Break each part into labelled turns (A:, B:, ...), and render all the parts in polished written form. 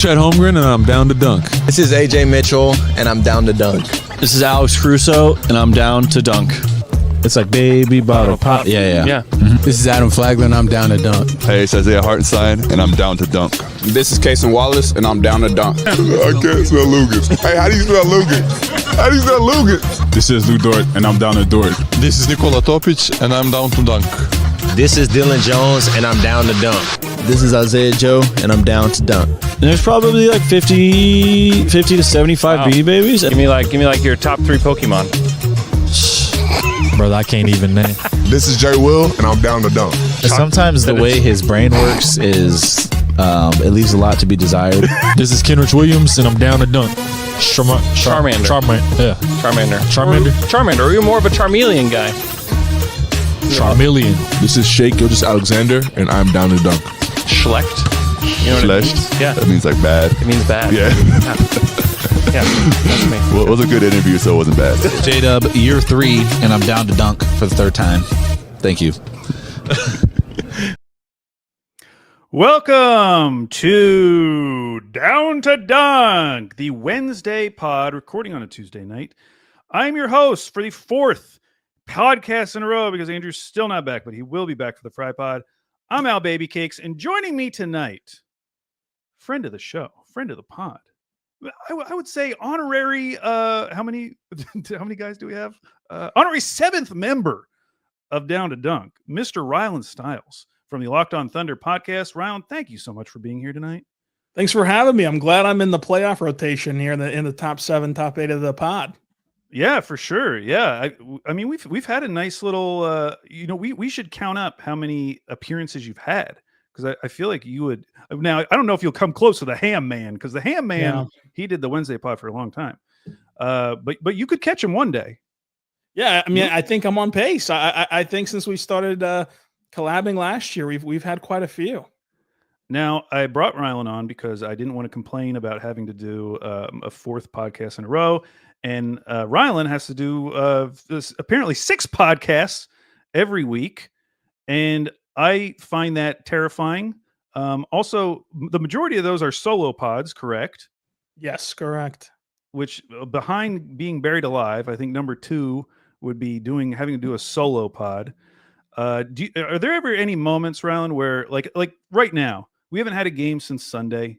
A: Chet Holmgren, and I'm down to dunk.
B: This is AJ Mitchell, and I'm down to dunk.
C: This is Alex Crusoe, and I'm down to dunk.
D: It's like baby bottle pop. Yeah.
C: Mm-hmm.
D: This is Adam Flagler, and I'm down to dunk.
E: Hey, it's Isaiah Hartenstein, and I'm down to dunk.
F: This is Cason Wallace, and I'm down to dunk.
E: I can't spell Lucas. Hey, how do you spell Lucas? How do you spell Lucas?
G: This is Lou Dort, and I'm down to Dort.
E: This is Nikola Topic, and I'm down to dunk.
B: This is Dylan Jones, and I'm down to dunk.
H: This is Isaiah Joe, and I'm down to dunk.
C: And there's probably like 50 to 75 Beanie Babies.
I: Give me like your top 3 Pokemon.
D: Brother, I can't even name.
E: This is Jay Will, and I'm down to dunk.
D: Sometimes the way his brain works is it leaves a lot to be desired.
A: This is Kenrich Williams, and I'm down to dunk.
I: Charmander.
A: Charmander.
I: Or you're more of a Charmeleon guy.
A: Charmeleon.
E: This is Shake Gilgeous-Alexander, and I'm down to dunk.
I: Schlecht. You know what it
E: Fleshed?
I: means? Yeah.
E: That means like bad.
I: It means bad.
E: Yeah.
I: Yeah, that's me.
E: Well, it was a good interview, so it wasn't bad.
D: J-Dub, year 3, and I'm down to dunk for the 3rd time. Thank you.
J: Welcome to Down to Dunk, the Wednesday pod, recording on a Tuesday night. I'm your host for the 4th podcast in a row because Andrew's still not back, but he will be back for the Fry Pod. I'm Al Baby Cakes, and joining me tonight, friend of the show, friend of the pod. I would say honorary. How many guys do we have? Honorary 7th member of Down to Dunk, Mr. Rylan Stiles from the Locked On Thunder podcast. Rylan, thank you so much for being here tonight.
K: Thanks for having me. I'm glad I'm in the playoff rotation here in the top 7, top 8 of the pod.
J: Yeah, for sure. Yeah, I mean we've had a nice little. We should count up how many appearances you've had because I feel like you would. Now I don't know if you'll come close to the Ham Man because the Ham Man he did the Wednesday pod for a long time. But you could catch him one day.
K: Yeah, I mean I think I'm on pace. I think since we started collabing last year, we've had quite a few.
J: Now, I brought Rylan on because I didn't want to complain about having to do a 4th podcast in a row. And Rylan has to do this apparently 6 podcasts every week. And I find that terrifying. Also, the majority of those are solo pods, correct?
K: Yes, correct.
J: Which behind being buried alive, I think number 2 would be having to do a solo pod. Are there ever any moments, Rylan, where like right now, we haven't had a game since Sunday.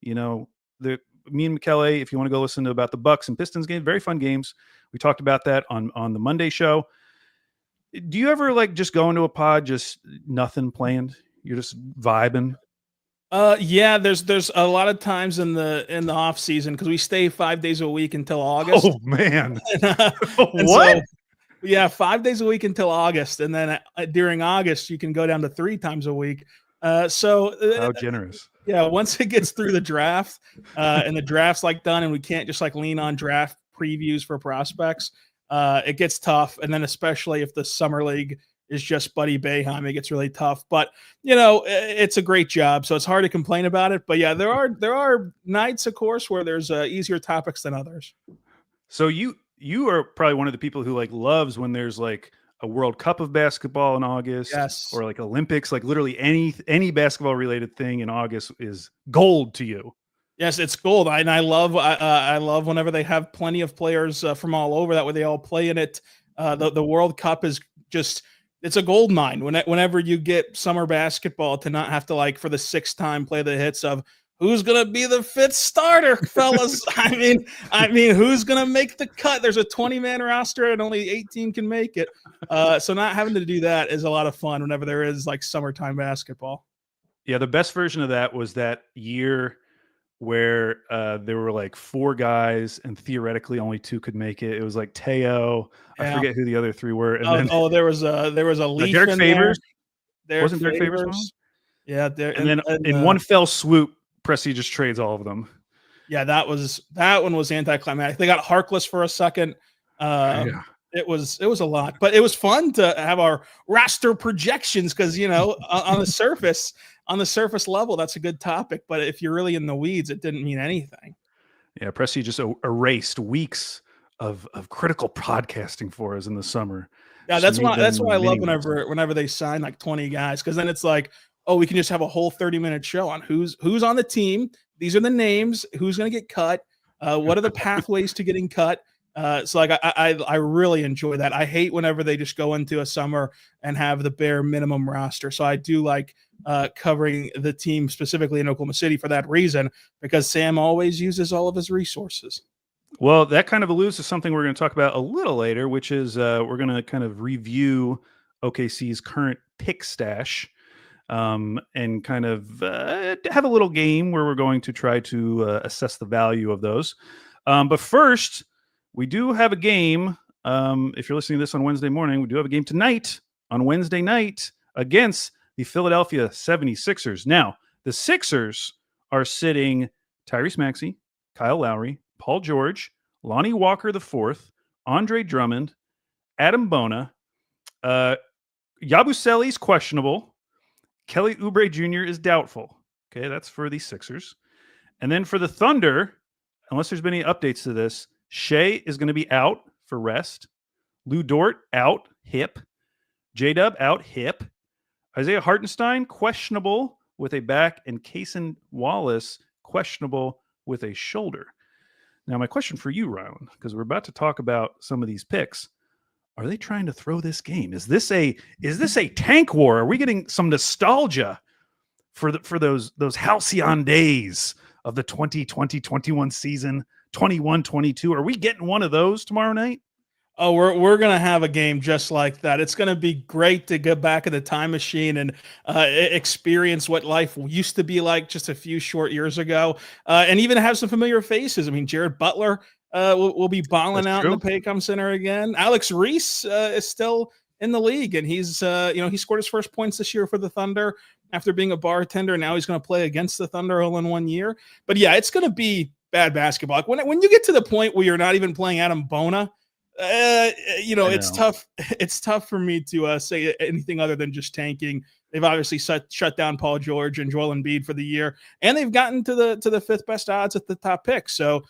J: You know, me and Michele, if you want to go listen to about the Bucks and Pistons game, very fun games. We talked about that on the Monday show. Do you ever like just go into a pod, just nothing planned? You're just vibing?
K: Yeah, there's a lot of times in the off season because we stay 5 days a week until August.
J: Oh man.
K: What? So, yeah, 5 days a week until August. And then during August, you can go down to 3 times a week. So
J: how generous.
K: Yeah, once it gets through the draft and the draft's like done and we can't just like lean on draft previews for prospects, it gets tough. And then especially if the summer league is just Buddy Boeheim, it gets really tough. But, you know, it's a great job, so it's hard to complain about it. But, yeah, there are nights, of course, where there's easier topics than others.
J: So you are probably one of the people who like loves when there's like a World Cup of basketball in August,
K: yes,
J: or like Olympics, like literally any basketball related thing in August is gold to you.
K: Yes, it's gold. I love whenever they have plenty of players from all over. That way they all play in it. The World Cup is just, it's a gold mine. Whenever you get summer basketball to not have to like for the 6th time play the hits of who's going to be the 5th starter, fellas? I mean, who's going to make the cut? There's a 20-man roster and only 18 can make it. So not having to do that is a lot of fun whenever there is like summertime basketball.
J: Yeah, the best version of that was that year where there were like 4 guys and theoretically only 2 could make it. It was like Teo. I forget who the other 3 were. And
K: there was a Leaf
J: Derek Favors.
K: Wasn't
J: Derek Favors one?
K: Yeah,
J: and in one fell swoop, Presti just trades all of them.
K: Yeah, that one was anticlimactic. They got Harkless for a second. It was a lot, but it was fun to have our roster projections because on the surface level that's a good topic, but if you're really in the weeds, it didn't mean anything.
J: Yeah, Presti just erased weeks of critical podcasting for us in the summer.
K: Yeah, that's why I love whenever they sign like 20 guys because then it's like, oh, we can just have a whole 30-minute show on who's on the team. These are the names, who's going to get cut, what are the pathways to getting cut. So like I really enjoy that. I hate whenever they just go into a summer and have the bare minimum roster. So I do like covering the team specifically in Oklahoma City for that reason, because Sam always uses all of his resources.
J: Well, that kind of alludes to something we're going to talk about a little later, which is we're going to kind of review OKC's current pick stash and kind of have a little game where we're going to try to assess the value of those. But first, we do have a game. If you're listening to this on Wednesday morning, we do have a game tonight on Wednesday night against the Philadelphia 76ers. Now, the Sixers are sitting Tyrese Maxey, Kyle Lowry, Paul George, Lonnie Walker IV, Andre Drummond, Adam Bona, Yabusele's questionable, Kelly Oubre Jr. is doubtful. Okay, that's for the Sixers. And then for the Thunder, unless there's been any updates to this, Shea is going to be out for rest. Lou Dort out, hip. J-Dub out, hip. Isaiah Hartenstein, questionable with a back, and Cason Wallace, questionable with a shoulder. Now, my question for you, Rylan, because we're about to talk about some of these picks, are they trying to throw this game? Is this a tank war? Are we getting some nostalgia for those halcyon days of the 2020-21 season, 21-22? Are we getting one of those tomorrow night?
K: Oh, we're gonna have a game just like that. It's gonna be great to get back in the time machine and experience what life used to be like just a few short years ago, and even have some familiar faces. I mean, Jared Butler will be balling out in the Paycom Center again. Alex Reese is still in the league, and he's he scored his first points this year for the Thunder after being a bartender. Now he's going to play against the Thunder all in 1 year. But yeah, it's going to be bad basketball. When you get to the point where you're not even playing Adam Bona, it's tough. It's tough for me to say anything other than just tanking. They've obviously shut down Paul George and Joel Embiid for the year, and they've gotten to the fifth best odds at the top pick. So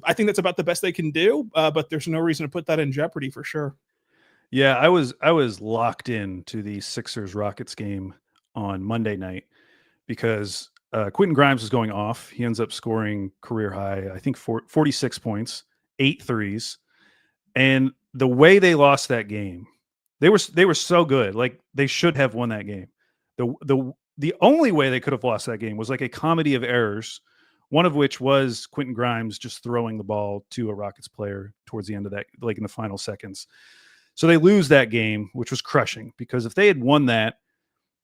K: I think that's about the best they can do. But there's no reason to put that in jeopardy for sure.
J: Yeah, I was locked in to the Sixers Rockets game on Monday night because Quentin Grimes was going off. He ends up scoring career high, I think 46 points, 8 threes. And the way they lost that game, they were so good. Like, they should have won that game. The only way they could have lost that game was like a comedy of errors, one of which was Quentin Grimes just throwing the ball to a Rockets player towards the end of that, like in the final seconds. So they lose that game, which was crushing, because if they had won that,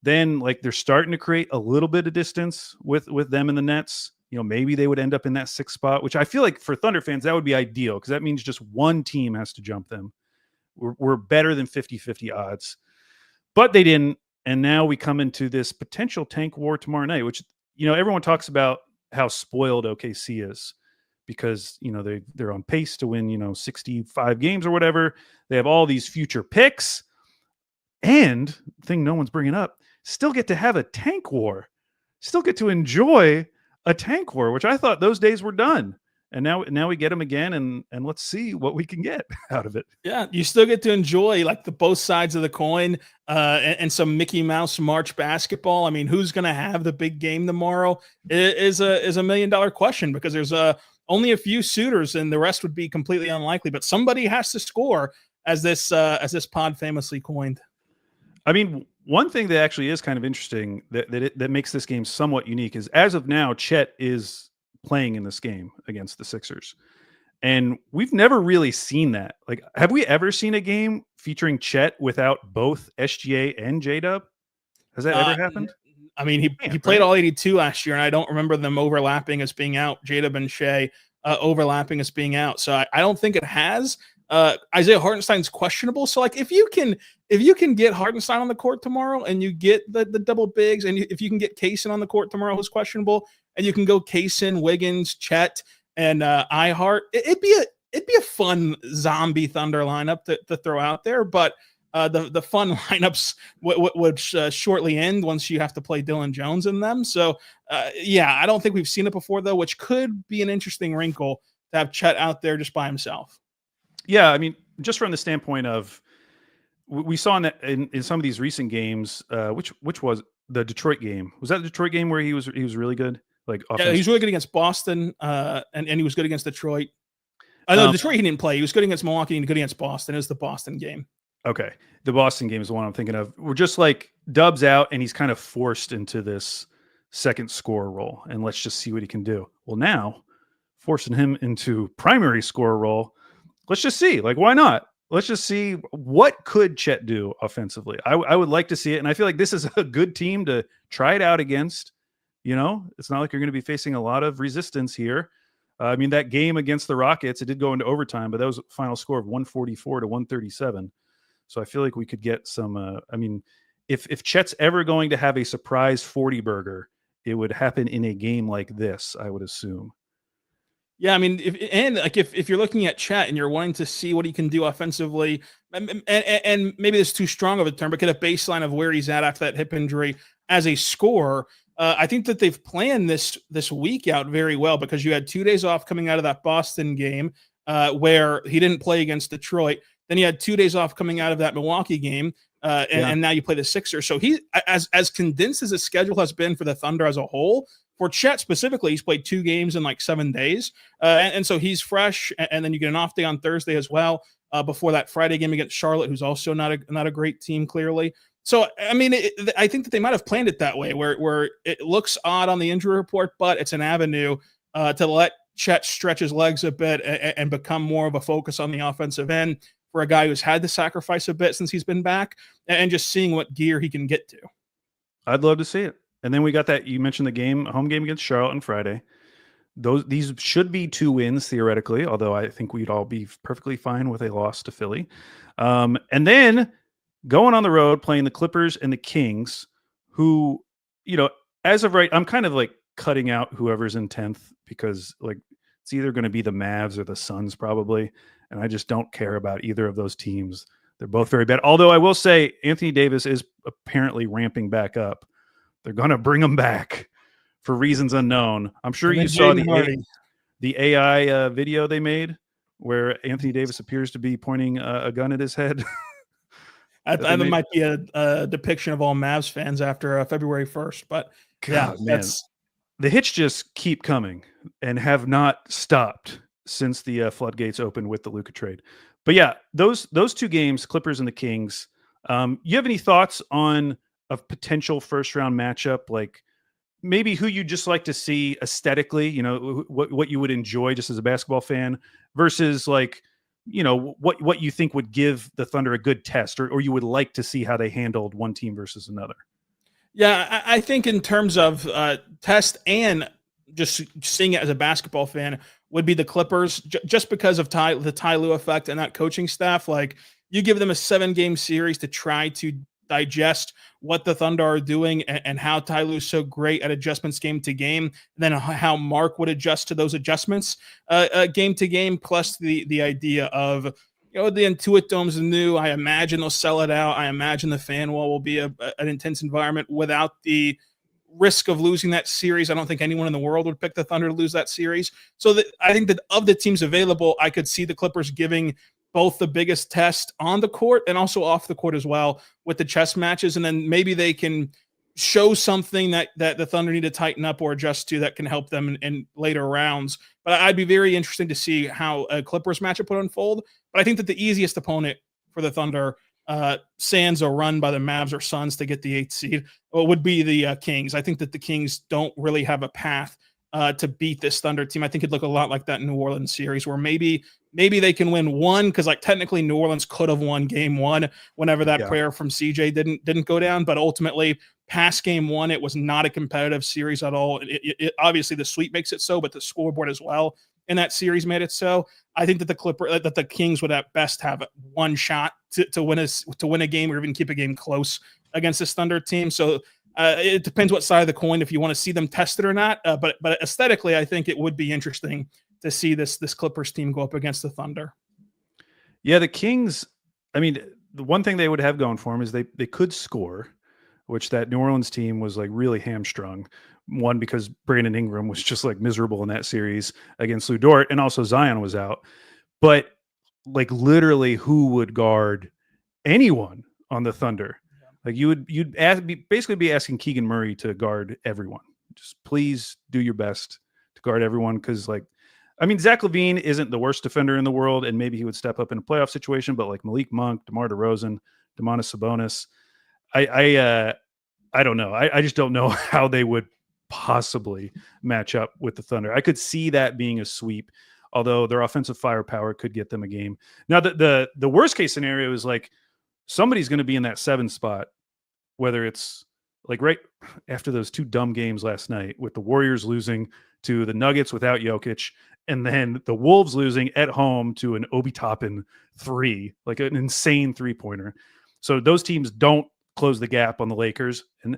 J: then like they're starting to create a little bit of distance with them and the Nets. Maybe they would end up in that 6th spot, which I feel like for Thunder fans, that would be ideal, because that means just one team has to jump them. We're better than 50-50 odds, but they didn't. And now we come into this potential tank war tomorrow night, which, everyone talks about how spoiled OKC is because, they're on pace to win, 65 games or whatever. They have all these future picks, and thing no one's bringing up, still get to have a tank war, still get to enjoy a tank war, which I thought those days were done. And now we get them again, and let's see what we can get out of it.
K: Yeah, you still get to enjoy like the both sides of the coin and some Mickey Mouse March basketball. I mean, who's going to have the big game tomorrow is a $1 million question, because there's only a few suitors, and the rest would be completely unlikely. But somebody has to score, as this pod famously coined.
J: I mean, one thing that actually is kind of interesting that makes this game somewhat unique is, as of now, Chet is playing in this game against the Sixers. And we've never really seen that. Like, have we ever seen a game featuring Chet without both SGA and J-Dub? Has that ever happened?
K: I mean, he played all 82 last year, and I don't remember them overlapping as being out. J-Dub and Shea overlapping as being out. So I don't think it has. Isaiah Hartenstein's questionable. So like, if you can get Hartenstein on the court tomorrow, and you get the double bigs, and if you can get Cason on the court tomorrow who's questionable, and you can go Cason, Wiggins, Chet, and Ihart, it'd be a fun zombie Thunder lineup to throw out there. But the fun lineups would shortly end once you have to play Dylan Jones in them. So yeah, I don't think we've seen it before, though, which could be an interesting wrinkle to have Chet out there just by himself.
J: Yeah, I mean, just from the standpoint of, we saw in some of these recent games, which was the Detroit game. Was that the Detroit game where he was really good? Like
K: Yeah, he's really good against Boston, and he was good against Detroit. Detroit he didn't play. He was good against Milwaukee and good against Boston. It was the Boston game.
J: Okay. The Boston game is the one I'm thinking of. We're just like Dub's out and he's kind of forced into this second scorer role. And let's just see what he can do. Well, now forcing him into primary scorer role. Let's just see. Like, why not? Let's just see what could Chet do offensively. I would like to see it. And I feel like this is a good team to try it out against. You know, it's not like you're going to be facing a lot of resistance here. I mean, that game against the Rockets, it did go into overtime, but that was a final score of 144 to 137. So I feel like we could get some. I mean, if Chet's ever going to have a surprise 40 burger, it would happen in a game like this, I would assume.
K: Yeah, I mean, if you're looking at Chet and you're wanting to see what he can do offensively, and maybe this is too strong of a term, but get a baseline of where he's at after that hip injury as a scorer. I think that they've planned this week out very well because you had 2 days off coming out of that Boston game where he didn't play against Detroit. Then you had 2 days off coming out of that Milwaukee game, and now you play the Sixers. So he, as condensed as his schedule has been for the Thunder as a whole, for Chet specifically, he's played 2 games in like 7 days, and so he's fresh. And then you get an off day on Thursday as well before that Friday game against Charlotte, who's also not a great team clearly. So I mean, I think that they might have planned it that way, where it looks odd on the injury report, but it's an avenue to let Chet stretch his legs a bit and become more of a focus on the offensive end for a guy who's had to sacrifice a bit since he's been back, and just seeing what gear he can get to.
J: I'd love to see it. And then we got that, you mentioned the home game against Charlotte on Friday. These should be 2 wins theoretically, although I think we'd all be perfectly fine with a loss to Philly. And then going on the road, playing the Clippers and the Kings, who, you know, as of right, I'm kind of like cutting out whoever's in 10th because like it's either going to be the Mavs or the Suns probably. And I just don't care about either of those teams. They're both very bad. Although I will say Anthony Davis is apparently ramping back up. They're going to bring him back for reasons unknown. I'm sure you saw the AI video they made where Anthony Davis appears to be pointing a gun at his head.
K: That might be a depiction of all Mavs fans after February 1st. But
J: God, man, the hits just keep coming and have not stopped since the floodgates opened with the Luka trade. But yeah, those 2 games, Clippers and the Kings. You have any thoughts on a potential first round matchup? Like maybe who you just like to see aesthetically, you know, what you would enjoy just as a basketball fan versus like, you know, what you think would give the Thunder a good test or you would like to see how they handled one team versus another.
K: Yeah, I think in terms of test and just seeing it as a basketball fan would be the Clippers, just because of the Ty Lue effect and that coaching staff. Like, you give them a 7-game series to try to digest what the Thunder are doing and how Ty Lue's so great at adjustments game to game, and then how Mark would adjust to those adjustments game to game, plus the idea of, you know, the Intuit Dome's new. I imagine they'll sell it out. I imagine the fan wall will be an intense environment without the risk of losing that series. I don't think anyone in the world would pick the Thunder to lose that series. So I think that of the teams available, I could see the Clippers giving both the biggest test on the court and also off the court as well with the chess matches. And then maybe they can show something that the Thunder need to tighten up or adjust to that can help them in later rounds. But I'd be very interested to see how a Clippers matchup would unfold. But I think that the easiest opponent for the Thunder, sans a run by the Mavs or Suns to get the 8th seed, would be the Kings. I think that the Kings don't really have a path to beat this Thunder team. I think it'd look a lot like that New Orleans series where maybe they can win one, because like technically New Orleans could have won game 1 whenever that prayer from CJ didn't go down, but ultimately past game 1 it was not a competitive series at all. It obviously the sweep makes it so, but the scoreboard as well in that series made it so. I think that the Kings would at best have one shot to win a game or even keep a game close against this Thunder team. So it depends what side of the coin if you want to see them tested or not. But aesthetically, I think it would be interesting to see this Clippers team go up against the Thunder.
J: Yeah, the Kings, I mean, the one thing they would have going for them is they could score, which that New Orleans team was like really hamstrung. One, because Brandon Ingram was just like miserable in that series against Lou Dort, and also Zion was out. But like literally who would guard anyone on the Thunder? Like you'd basically be asking Keegan Murray to guard everyone. Just please do your best to guard everyone because Zach LaVine isn't the worst defender in the world, and maybe he would step up in a playoff situation. But like Malik Monk, DeMar DeRozan, Domantas Sabonis, I don't know. I just don't know how they would possibly match up with the Thunder. I could see that being a sweep, although their offensive firepower could get them a game. Now, the worst case scenario is like somebody's going to be in that 7 spot, whether it's like right after those 2 dumb games last night with the Warriors losing to the Nuggets without Jokic, and then the Wolves losing at home to an Obi Toppin 3, like an insane 3-pointer. So those teams don't close the gap on the Lakers. And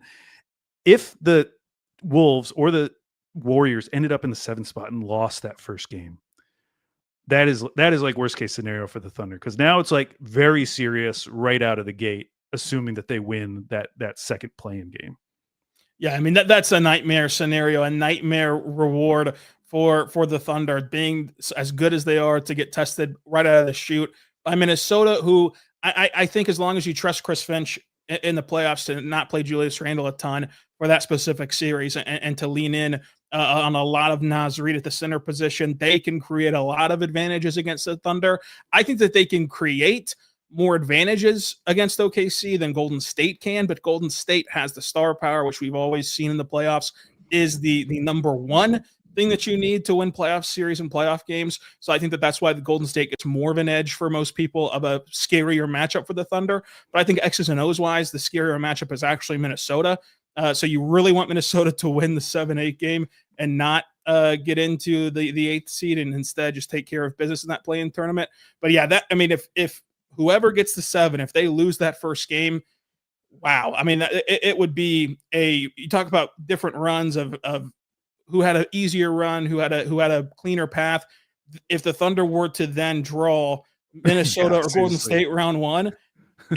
J: if the Wolves or the Warriors ended up in the 7th spot and lost that first game, that is like worst case scenario for the Thunder, because now it's like very serious right out of the gate, assuming that they win that second play-in game.
K: Yeah, I mean that's a nightmare scenario, a nightmare reward for the Thunder being as good as they are to get tested right out of the chute by Minnesota, who I think as long as you trust Chris Finch in the playoffs to not play Julius Randle a ton for that specific series and to lean in on a lot of Naz Reid at the center position, they can create a lot of advantages against the Thunder. I think that they can create more advantages against OKC than Golden State can, but Golden State has the star power, which we've always seen in the playoffs is the number one thing that you need to win playoff series and playoff games. So I think that that's why the Golden State gets more of an edge for most people of a scarier matchup for the Thunder. But I think X's and O's wise, the scarier matchup is actually Minnesota. So you really want Minnesota to win the 7-8 game and not get into the 8th seed and instead just take care of business in that play-in tournament. But yeah, if whoever gets the 7, if they lose that first game, wow. I mean, it would be you talk about different runs of who had an easier run, who had a cleaner path. If the Thunder were to then draw Minnesota or Golden State round 1,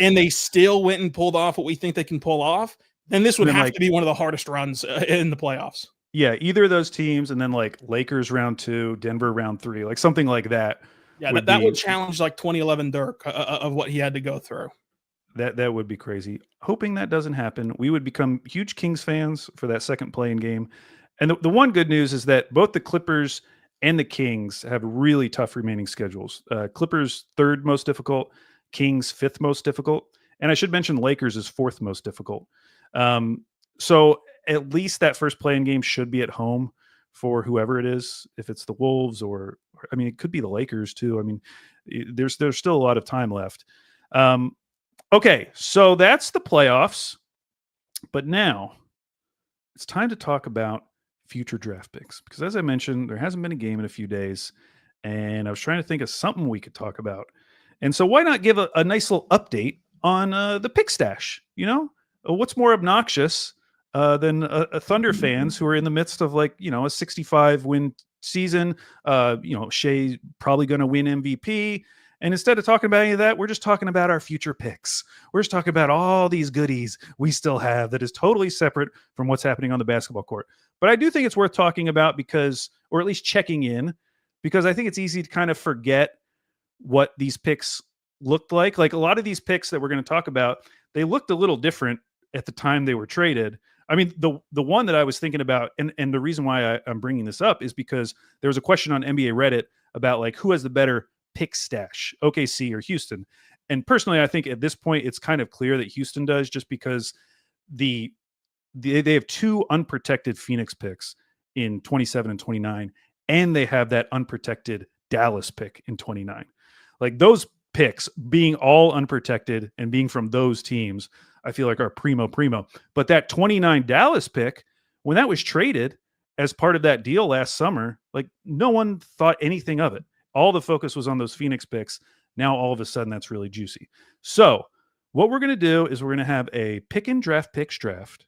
K: and they still went and pulled off what we think they can pull off, then this would have to be one of the hardest runs in the playoffs.
J: Yeah, either of those teams, and then like Lakers round 2, Denver round 3, like something like that.
K: Yeah, that would challenge like 2011 Dirk of what he had to go through.
J: That would be crazy. Hoping that doesn't happen. We would become huge Kings fans for that second play-in game. And the one good news is that both the Clippers and the Kings have really tough remaining schedules. Clippers 3rd most difficult, Kings 5th most difficult. And I should mention Lakers is 4th most difficult. So at least that first play-in game should be at home for whoever it is. If it's the Wolves or it could be the Lakers too. I mean, there's still a lot of time left. Okay, so that's the playoffs. But now it's time to talk about future draft picks, because as I mentioned, there hasn't been a game in a few days, and I was trying to think of something we could talk about. And so why not give a nice little update on the pick stash? What's more obnoxious than a Thunder fans who are in the midst of a 65 win season? Shea's probably going to win MVP. And instead of talking about any of that, we're just talking about our future picks. We're just talking about all these goodies we still have that is totally separate from what's happening on the basketball court. But I do think it's worth talking about or at least checking in, because I think it's easy to kind of forget what these picks looked like. Like a lot of these picks that we're going to talk about, they looked a little different at the time they were traded. I mean, the one that I was thinking about, and the reason why I'm bringing this up is because there was a question on NBA Reddit about like who has the better pick stash, OKC or Houston. And personally, I think at this point it's kind of clear that Houston does, just because they have 2 unprotected Phoenix picks in 27 and 29, and they have that unprotected Dallas pick in 29. Like those picks being all unprotected and being from those teams, I feel like are primo. But that 29 Dallas pick, when that was traded as part of that deal last summer, like no one thought anything of it. All the focus was on those Phoenix picks. Now all of a sudden that's really juicy. So what we're going to do is we're going to have a Pickin draft picks draft.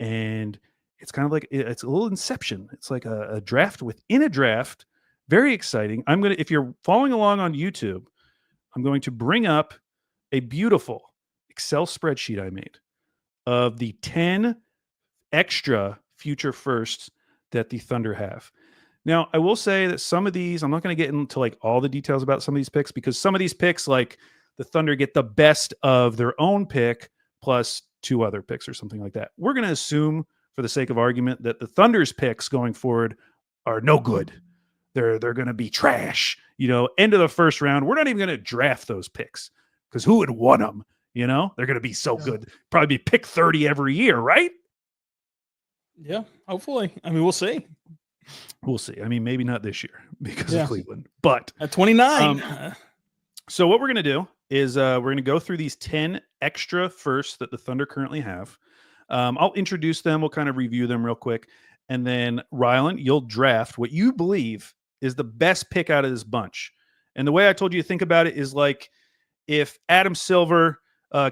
J: And it's kind of like, it's a little Inception. It's like a draft within a draft. Very exciting. If you're following along on YouTube, I'm going to bring up a beautiful Excel spreadsheet I made of the 10 extra future firsts that the Thunder have. Now, I will say that some of these, I'm not going to get into like all the details about some of these picks, because some of these picks, like the Thunder get the best of their own pick plus 2 other picks or something like that. We're going to assume, for the sake of argument, that the Thunder's picks going forward are no good. They're going to be trash. End of the first round. We're not even going to draft those picks because who would want them? They're going to be so good. Probably be pick 30 every year, right?
K: Yeah, hopefully. I mean, we'll see.
J: We'll see. I mean, maybe not this year because of Cleveland, but
K: at 29.
J: So what we're going to do is we're going to go through these 10 extra firsts that the Thunder currently have. I'll introduce them. We'll kind of review them real quick. And then, Rylan, you'll draft what you believe is the best pick out of this bunch. And the way I told you to think about it is like if Adam Silver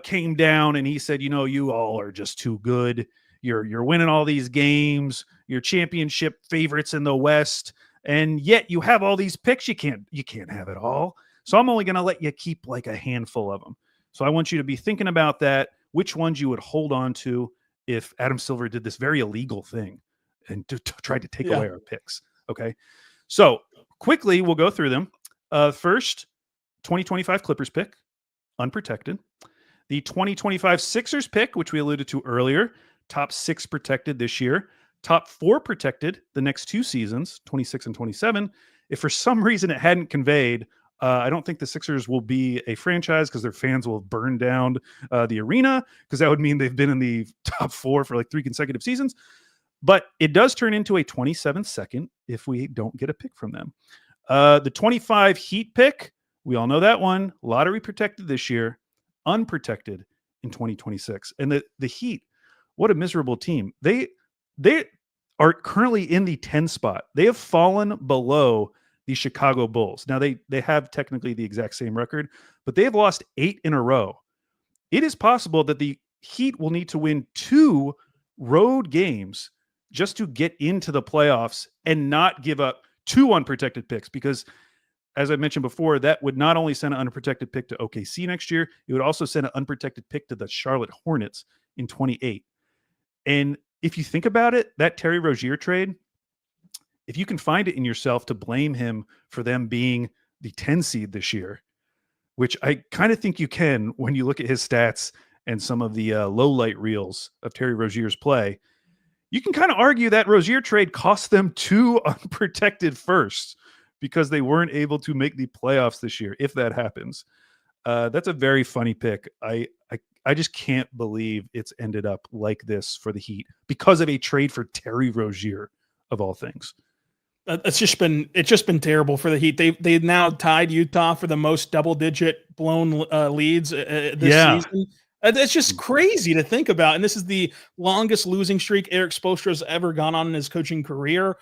J: came down and he said, you all are just too good. You're winning all these games. You're championship favorites in the West. And yet you have all these picks. You can't have it all. So I'm only going to let you keep like a handful of them. So I want you to be thinking about that, which ones you would hold on to if Adam Silver did this very illegal thing and tried to take away our picks. Okay. So quickly, we'll go through them. First, 2025 Clippers pick, unprotected. The 2025 Sixers pick, which we alluded to earlier, top 6 protected this year. Top 4 protected the next 2 seasons, 26 and 27. If for some reason it hadn't conveyed, I don't think the Sixers will be a franchise because their fans will burn down the arena because that would mean they've been in the top 4 for like 3 consecutive seasons. But it does turn into a 27 second if we don't get a pick from them. The 25 Heat pick, we all know that one. Lottery protected this year, unprotected in 2026. And the Heat, what a miserable team. They are currently in the 10 spot. They have fallen below the Chicago Bulls. Now, they have technically the exact same record, but they have lost 8 in a row. It is possible that the Heat will need to win 2 road games just to get into the playoffs and not give up 2 unprotected picks because, as I mentioned before, that would not only send an unprotected pick to OKC next year, it would also send an unprotected pick to the Charlotte Hornets in 28. And if you think about it, that Terry Rozier trade, if you can find it in yourself to blame him for them being the 10 seed this year, which I kind of think you can when you look at his stats and some of the low light reels of Terry Rozier's play, you can kind of argue that Rozier trade cost them 2 unprotected firsts because they weren't able to make the playoffs this year, if that happens. That's a very funny pick. I just can't believe it's ended up like this for the Heat because of a trade for Terry Rozier, of all things.
K: It's just been terrible for the Heat. They've now tied Utah for the most double-digit blown leads this season. It's just crazy to think about. And this is the longest losing streak Eric Spoelstra has ever gone on in his coaching career,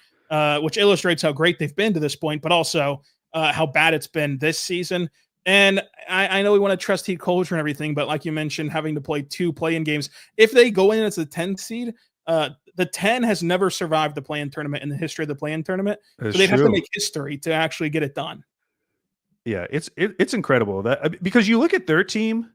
K: which illustrates how great they've been to this point, but also how bad it's been this season. And I know we want to trust Heat culture and everything, but like you mentioned, having to play 2 play-in games. If they go in as the 10th seed, the 10 has never survived the play-in tournament in the history of the play-in tournament. So they'd have to make history to actually get it done.
J: Yeah, it's incredible that because you look at their team.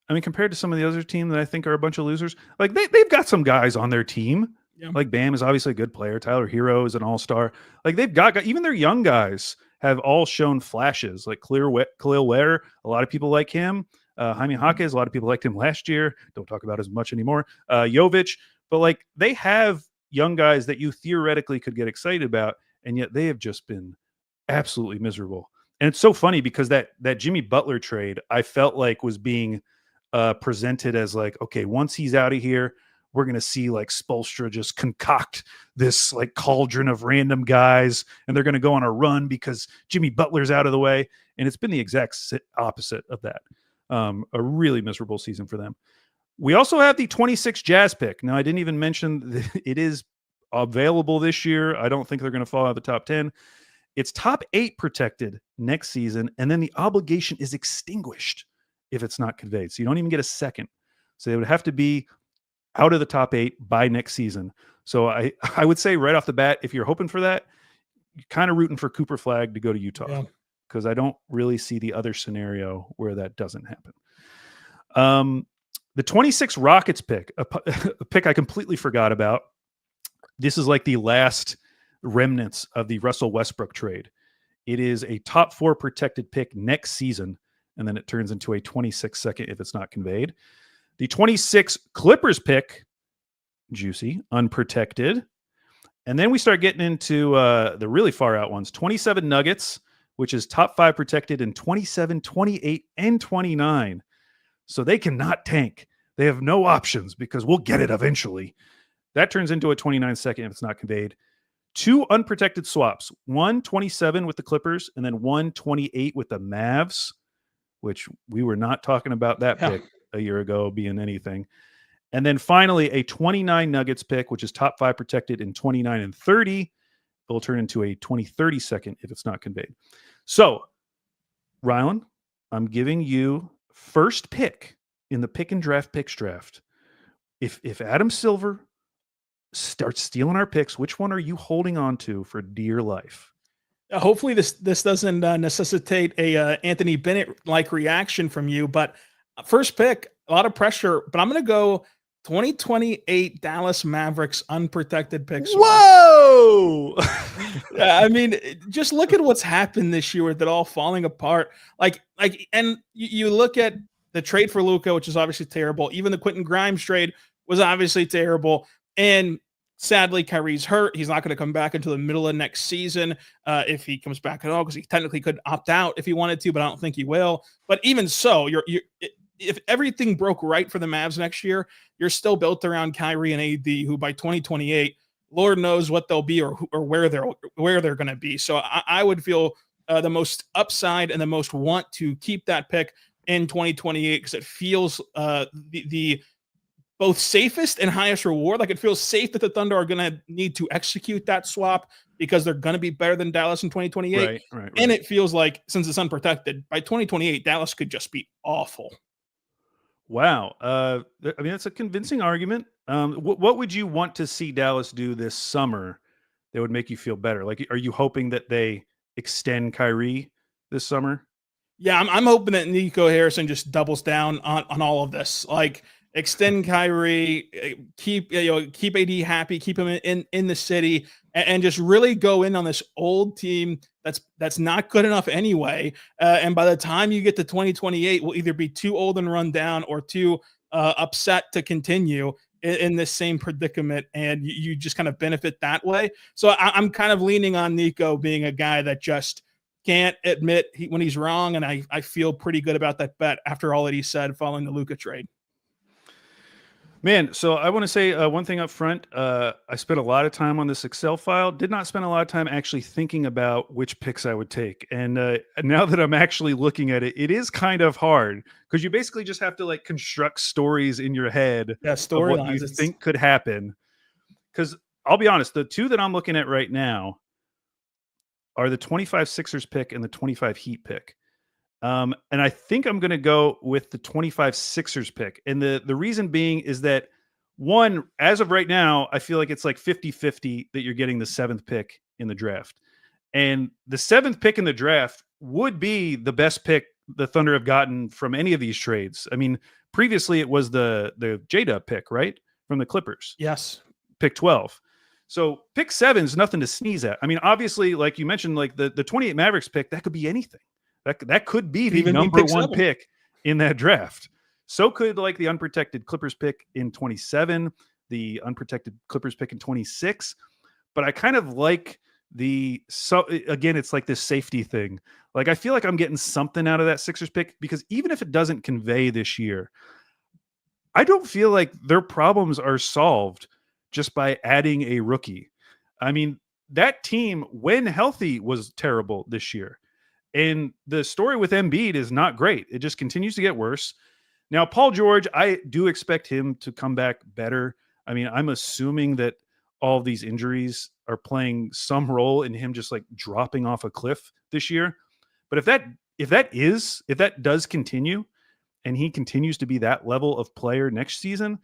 J: I mean, compared to some of the other teams that I think are a bunch of losers, like they've got some guys on their team. Yeah. Like Bam is obviously a good player. Tyler Hero is an all-star. Like they've got even their young guys have all shown flashes. Like Khalil Ware, a lot of people like him. Jaime Jaquez, a lot of people liked him last year. Don't talk about as much anymore. Jovic, but like they have young guys that you theoretically could get excited about, and yet they have just been absolutely miserable. And it's so funny because that Jimmy Butler trade, I felt like was being presented as like, okay, once he's out of here, we're going to see like Spoelstra just concoct this like cauldron of random guys and they're going to go on a run because Jimmy Butler's out of the way. And it's been the exact opposite of that. A really miserable season for them. We also have the 26 Jazz pick. Now, I didn't even mention that it is available this year. I don't think they're going to fall out of the top 10. It's top 8 protected next season. And then the obligation is extinguished if it's not conveyed. So you don't even get a second. So they would have to be out of the top 8 by next season. So I would say right off the bat, if you're hoping for that, you're kind of rooting for Cooper Flagg to go to Utah because I don't really see the other scenario where that doesn't happen. The 26 Rockets pick, a pick I completely forgot about. This is like the last remnants of the Russell Westbrook trade. It is a top 4 protected pick next season, and then it turns into a 26 second if it's not conveyed. The 26 Clippers pick, juicy, unprotected. And then we start getting into the really far out ones. 27 Nuggets, which is top 5 protected, and 27, 28, and 29. So they cannot tank. They have no options because we'll get it eventually. That turns into a 29 second if it's not conveyed. 2 unprotected swaps. 127 with the Clippers, and then 128 with the Mavs, which we were not talking about that pick a year ago being anything. And then finally, a 29 Nuggets pick, which is top 5 protected, in 29 and 30. It will turn into a 20-30 second if it's not conveyed. So, Rylan, I'm giving you first pick in the Pickin Draft Picks draft. If Adam Silver starts stealing our picks, which one are you holding on to for dear life?
K: Hopefully this doesn't necessitate a Anthony Bennett-like reaction from you, but first pick, a lot of pressure, but I'm going to go 2028 Dallas Mavericks unprotected picks.
J: Whoa!
K: I mean, just look at what's happened this year with it all falling apart. And you look at the trade for Luka, which is obviously terrible. Even the Quentin Grimes trade was obviously terrible. And sadly, Kyrie's hurt. He's not going to come back until the middle of next season, if he comes back at all, because he technically could opt out if he wanted to, but I don't think he will. But even so, if everything broke right for the Mavs next year, you're still built around Kyrie and AD, who by 2028, Lord knows what they'll be or where they're going to be. So I would feel the most upside and the most want to keep that pick in 2028 because it feels the both safest and highest reward. Like, it feels safe that the Thunder are going to need to execute that swap because they're going to be better than Dallas in 2028. Right. And it feels like, since it's unprotected, by 2028, Dallas could just be awful.
J: Wow. I mean, that's a convincing argument. What would you want to see Dallas do this summer that would make you feel better? Like, are you hoping that they extend Kyrie this summer?
K: Yeah, I'm hoping that Nico Harrison just doubles down on all of this. Like, extend Kyrie, keep AD happy, keep him in the city, and just really go in on this old team that's not good enough anyway. And by the time you get to 2028, we'll either be too old and run down or too upset to continue in this same predicament, and you just kind of benefit that way. So I'm kind of leaning on Nico being a guy that just can't admit when he's wrong, and I feel pretty good about that bet after all that he said following the Luka trade.
J: Man, so I want to say one thing up front. I spent a lot of time on this Excel file, did not spend a lot of time actually thinking about which picks I would take. And now that I'm actually looking at it, it is kind of hard because you basically just have to like construct stories in your head of what you think could happen. Because I'll be honest, the two that I'm looking at right now are the 25 Sixers pick and the 25 Heat pick. And I think I'm going to go with the 25 Sixers pick. And the reason being is that, one, as of right now, I feel like it's like 50-50 that you're getting the 7th pick in the draft. And the 7th pick in the draft would be the best pick the Thunder have gotten from any of these trades. I mean, previously it was the J-Dub pick, right? From the Clippers.
K: Yes.
J: Pick 12. So pick 7 is nothing to sneeze at. I mean, obviously, like you mentioned, like the 28 Mavericks pick, that could be anything. That could be the number one pick in that draft. So could like the unprotected Clippers pick in 27, the unprotected Clippers pick in 26. But I kind of like again, it's like this safety thing. Like, I feel like I'm getting something out of that Sixers pick because even if it doesn't convey this year, I don't feel like their problems are solved just by adding a rookie. I mean, that team, when healthy, was terrible this year. And the story with Embiid is not great. It just continues to get worse. Now, Paul George, I do expect him to come back better. I mean, I'm assuming that all of these injuries are playing some role in him just like dropping off a cliff this year. But if that does continue and he continues to be that level of player next season,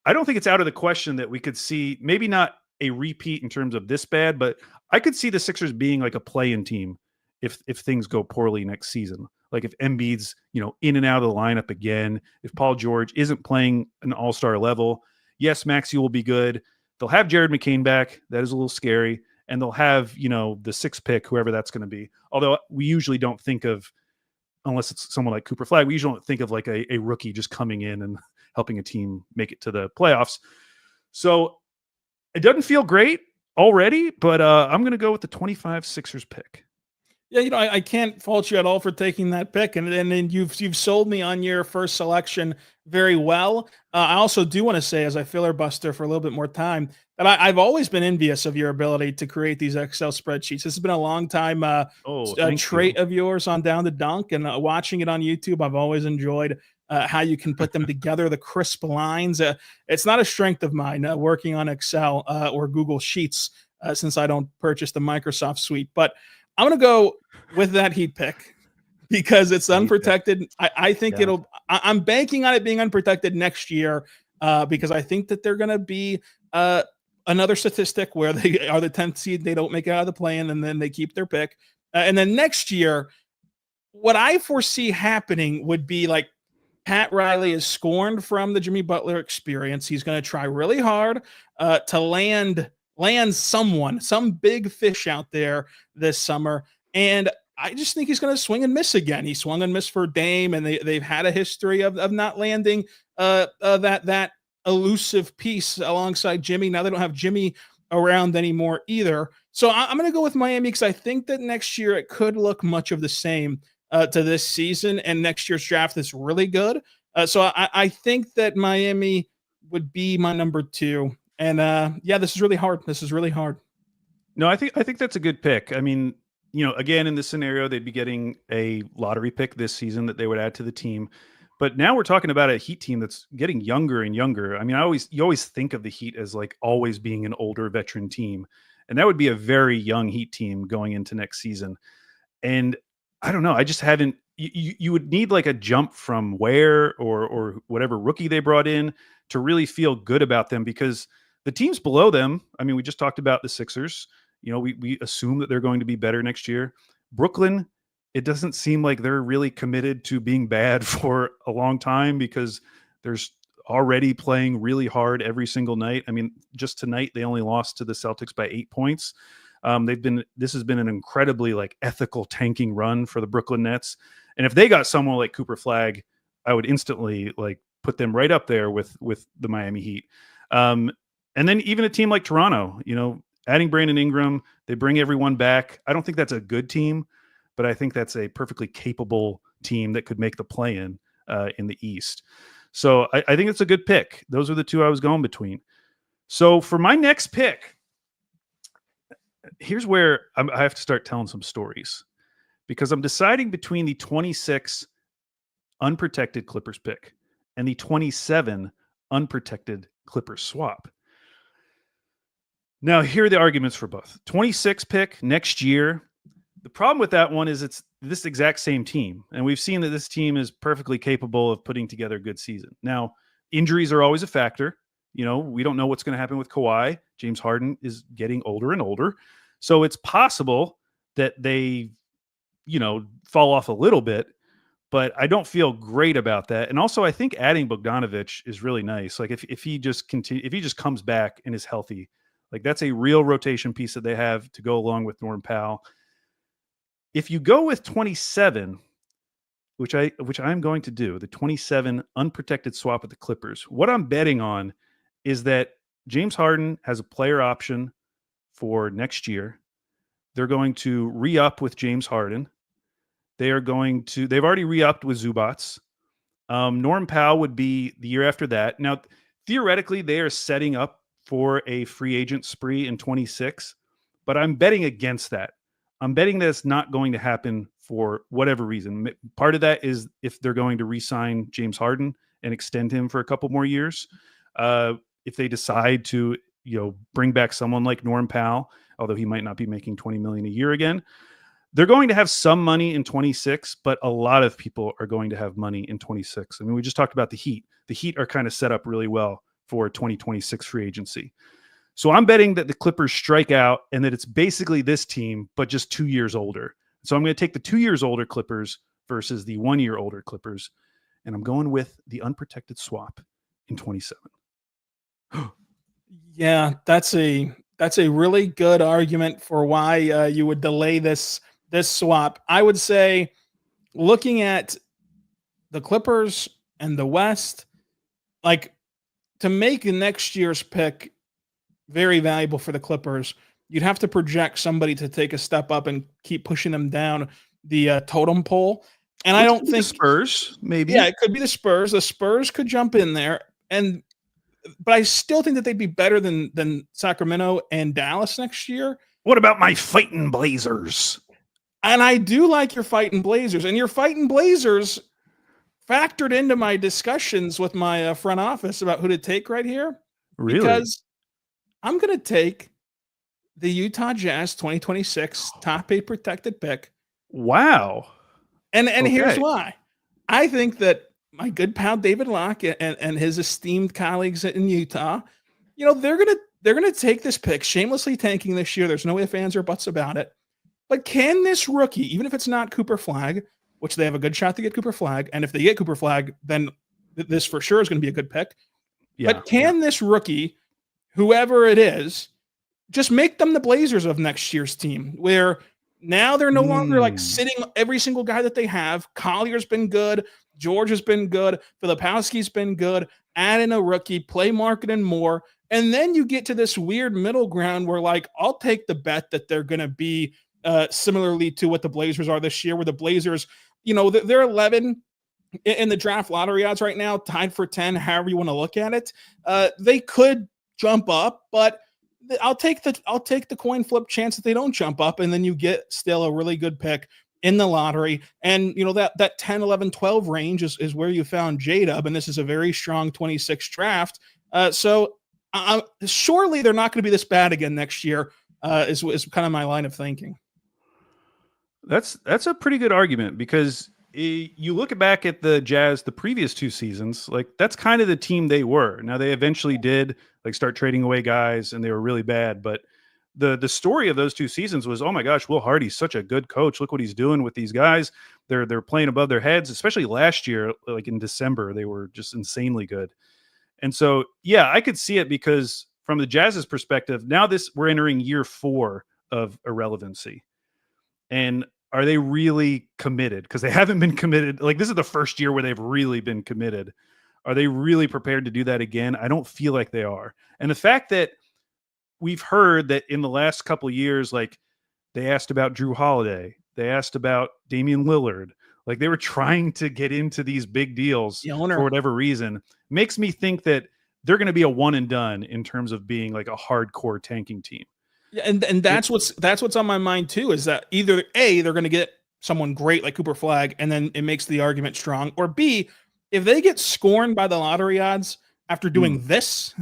J: I don't think it's out of the question that we could see maybe not a repeat in terms of this bad, but I could see the Sixers being like a play-in team if things go poorly next season. Like if Embiid's, in and out of the lineup again, if Paul George isn't playing an all-star level, yes, Maxey will be good. They'll have Jared McCain back. That is a little scary. And they'll have, the 6th pick, whoever that's going to be. Although we usually don't think of, unless it's someone like Cooper Flagg, we usually don't think of like a rookie just coming in helping a team make it to the playoffs. So it doesn't feel great already, but I'm going to go with the 25 Sixers pick.
K: Yeah, I can't fault you at all for taking that pick, and then you've sold me on your first selection very well. I also do want to say, as I filibuster for a little bit more time, that I've always been envious of your ability to create these Excel spreadsheets. This has been a long time trait of yours on Down to Dunk, and watching it on YouTube, I've always enjoyed how you can put them together, the crisp lines. It's not a strength of mine working on Excel or Google Sheets since I don't purchase the Microsoft suite, but I'm going to go with that Heat pick because it's unprotected. I think I'm banking on it being unprotected next year because I think that they're going to be another statistic where they are the 10th seed, they don't make it out of the play-in, and then they keep their pick. And then next year, what I foresee happening would be like Pat Riley is scorned from the Jimmy Butler experience. He's going to try really hard to land some big fish out there this summer. And I just think he's going to swing and miss again. He swung and missed for Dame, and they've had a history of not landing that elusive piece alongside Jimmy. Now they don't have Jimmy around anymore either. So I'm going to go with Miami because I think that next year it could look much of the same to this season, and next year's draft is really good. So I think that Miami would be my number 2. And this is really hard. This is really hard.
J: No, I think that's a good pick. I mean, again, in this scenario, they'd be getting a lottery pick this season that they would add to the team. But now we're talking about a Heat team that's getting younger and younger. I mean, you always think of the Heat as like always being an older veteran team. And that would be a very young Heat team going into next season. And I don't know. I just haven't. You would need like a jump from Ware or whatever rookie they brought in to really feel good about them, because the teams below them, I mean, we just talked about the Sixers. We assume that they're going to be better next year. Brooklyn, it doesn't seem like they're really committed to being bad for a long time because there's already playing really hard every single night. I mean, just tonight, they only lost to the Celtics by 8 points. This has been an incredibly like ethical tanking run for the Brooklyn Nets. And if they got someone like Cooper Flagg, I would instantly like put them right up there with the Miami Heat. And then even a team like Toronto, adding Brandon Ingram, they bring everyone back. I don't think that's a good team, but I think that's a perfectly capable team that could make the play-in in the East. So I think it's a good pick. Those are the two I was going between. So for my next pick, here's where I have to start telling some stories, because I'm deciding between the 26 unprotected Clippers pick and the 27 unprotected Clippers swap. Now, here are the arguments for both. 26 pick next year. The problem with that one is it's this exact same team. And we've seen that this team is perfectly capable of putting together a good season. Now, injuries are always a factor. We don't know what's going to happen with Kawhi. James Harden is getting older and older. So it's possible that they, fall off a little bit, but I don't feel great about that. And also I think adding Bogdanović is really nice. Like if he just comes back and is healthy, like that's a real rotation piece that they have to go along with Norm Powell. If you go with 27, which I'm going to do, the 27 unprotected swap with the Clippers, what I'm betting on is that James Harden has a player option for next year. They're going to re-up with James Harden. They've already re-upped with Zubats. Norm Powell would be the year after that. Now, theoretically, they are setting up for a free agent spree in 26, but I'm betting against that. I'm betting that it's not going to happen for whatever reason. Part of that is if they're going to re-sign James Harden and extend him for a couple more years. If they decide to, bring back someone like Norm Powell, although he might not be making $20 million a year again, they're going to have some money in 26, but a lot of people are going to have money in 26. I mean, we just talked about the Heat. The Heat are kind of set up really well for 2026 free agency. So I'm betting that the Clippers strike out and that it's basically this team, but just 2 years older. So I'm going to take the 2 years older Clippers versus the 1 year older Clippers. And I'm going with the unprotected swap in 27.
K: Yeah, that's a really good argument for why you would delay this swap. I would say, looking at the Clippers and the West, like to make next year's pick very valuable for the Clippers, you'd have to project somebody to take a step up and keep pushing them down the totem pole. And I don't think
J: Spurs, maybe.
K: Yeah, it could be the Spurs. The Spurs could jump in there, but I still think that they'd be better than Sacramento and Dallas next year.
J: What about my fighting Blazers?
K: And I do like your fighting Blazers, and your fighting Blazers factored into my discussions with my front office about who to take right here.
J: Really?
K: Because I'm going to take the Utah Jazz 2026 top 8 protected pick.
J: Wow.
K: And
J: Okay.
K: here's why. I think that my good pal David Locke and his esteemed colleagues in Utah, they're gonna take this pick, shamelessly tanking this year. There's no ifs, ands, or buts about it. But can this rookie, even if it's not Cooper Flagg, which they have a good shot to get Cooper Flagg, and if they get Cooper Flagg, then this for sure is going to be a good pick.
J: Yeah.
K: But can this rookie, whoever it is, just make them the Blazers of next year's team, where now they're no longer like sitting every single guy that they have. Collier's been good. George has been good. Filipowski's been good. Add in a rookie, play Markkanen more. And then you get to this weird middle ground where, like, I'll take the bet that they're going to be similarly to what the Blazers are this year, where the Blazers, they're 11 in the draft lottery odds right now, tied for 10, however you want to look at it. They could jump up, but I'll take the coin flip chance that they don't jump up, and then you get still a really good pick in the lottery. And that 10, 11, 12 range is where you found J-Dub, and this is a very strong 26 draft. So surely they're not going to be this bad again next year, is kind of my line of thinking.
J: That's a pretty good argument, because you look back at the Jazz the previous 2 seasons, like that's kind of the team they were. Now they eventually did like start trading away guys, and they were really bad. But the story of those 2 seasons was, oh my gosh, Will Hardy's such a good coach. Look what he's doing with these guys. They're playing above their heads, especially last year. Like in December, they were just insanely good. And so, yeah, I could see it, because from the Jazz's perspective, now we're entering year 4 of irrelevancy. And are they really committed? Because they haven't been committed. Like, this is the first year where they've really been committed. Are they really prepared to do that again? I don't feel like they are. And the fact that we've heard that in the last couple of years, like, they asked about Drew Holiday, they asked about Damian Lillard, like they were trying to get into these big deals for whatever reason, makes me think that they're going to be a one and done in terms of being like a hardcore tanking team.
K: Yeah, and that's what's on my mind too, is that either A, they're going to get someone great like Cooper Flagg, and then it makes the argument strong, or B, if they get scorned by the lottery odds after doing this,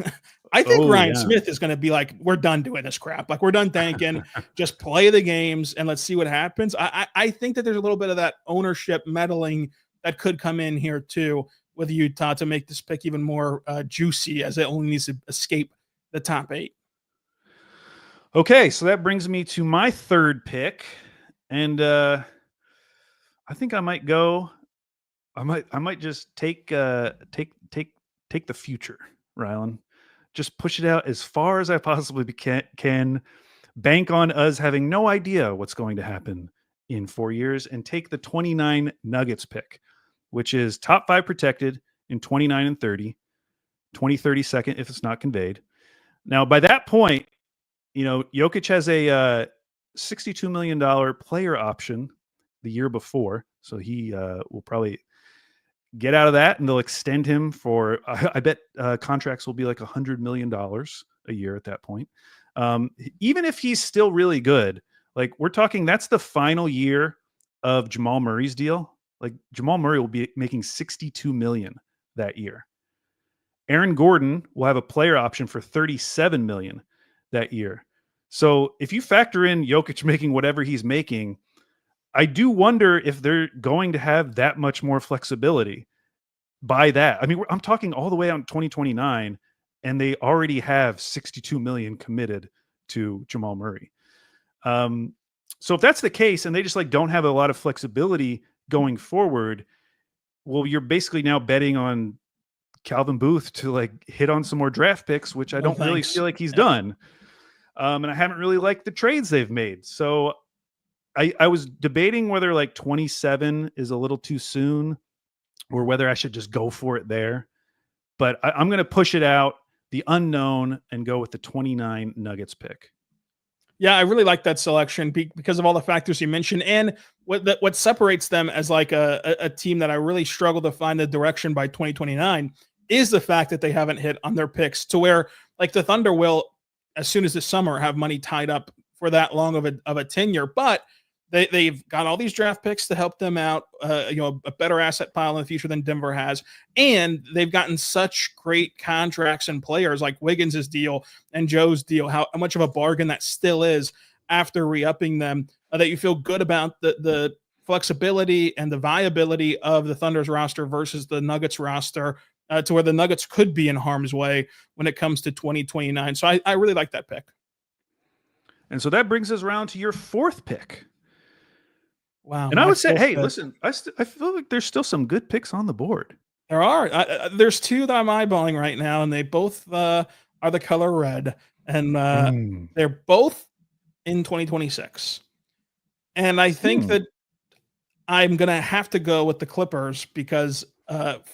K: I think Ryan Smith is going to be like, we're done doing this crap. Like, we're done tanking. Just play the games and let's see what happens. I think that there's a little bit of that ownership meddling that could come in here too with Utah to make this pick even more juicy, as it only needs to escape the top 8.
J: Okay, so that brings me to my 3rd pick, and I think I might go. I might just take the future, Rylan. Just push it out as far as I possibly can. Bank on us having no idea what's going to happen in 4 years, and take the 29 Nuggets pick, which is top 5 protected in 29 and 30, 2032nd if it's not conveyed. Now, by that point, Jokic has a $62 million player option the year before. So he will probably get out of that, and they'll extend him for, I bet contracts will be like $100 million a year at that point. Even if he's still really good, like we're talking, that's the final year of Jamal Murray's deal. Like Jamal Murray will be making $62 million that year. Aaron Gordon will have a player option for $37 million that year. So if you factor in Jokic making whatever he's making, I do wonder if they're going to have that much more flexibility by that. I mean, I'm talking all the way on 2029, and they already have $62 million committed to Jamal Murray. So if that's the case, and they just like don't have a lot of flexibility going forward, well, you're basically now betting on Calvin Booth to like hit on some more draft picks, which I don't really feel like he's done. And I haven't really liked the trades they've made. So I was debating whether like 27 is a little too soon, or whether I should just go for it there. but I'm going to push it out, the unknown, and go with the 29 Nuggets pick.
K: Yeah, I really like that selection because of all the factors you mentioned, and what separates them as like a team that I really struggle to find the direction by 2029 is the fact that they haven't hit on their picks to where like the Thunder will, as soon as this summer, have money tied up for that long of a tenure, but they've got all these draft picks to help them out, a better asset pile in the future than Denver has. And they've gotten such great contracts and players like Wiggins' deal and Joe's deal, how much of a bargain that still is after re-upping them, that you feel good about the flexibility and the viability of the Thunder's roster versus the Nuggets roster, to where the Nuggets could be in harm's way when it comes to 2029. So I really like that pick.
J: And so that brings us around to your fourth pick.
K: Wow.
J: And I would say, hey, listen, I feel like there's still some good picks on the board.
K: There are. There's two that I'm eyeballing right now, and they both are the color red, and they're both in 2026. And I think that I'm gonna have to go with the Clippers because,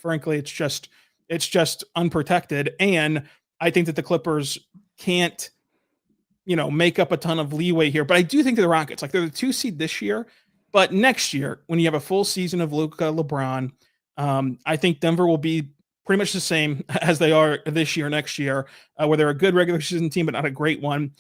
K: frankly, it's just unprotected, and I think that the Clippers can't, make up a ton of leeway here. But I do think that the Rockets, like they're the 2 seed this year. But next year, when you have a full season of Luka, LeBron, I think Denver will be pretty much the same as they are this year, next year, where they're a good regular season team, but not a great one.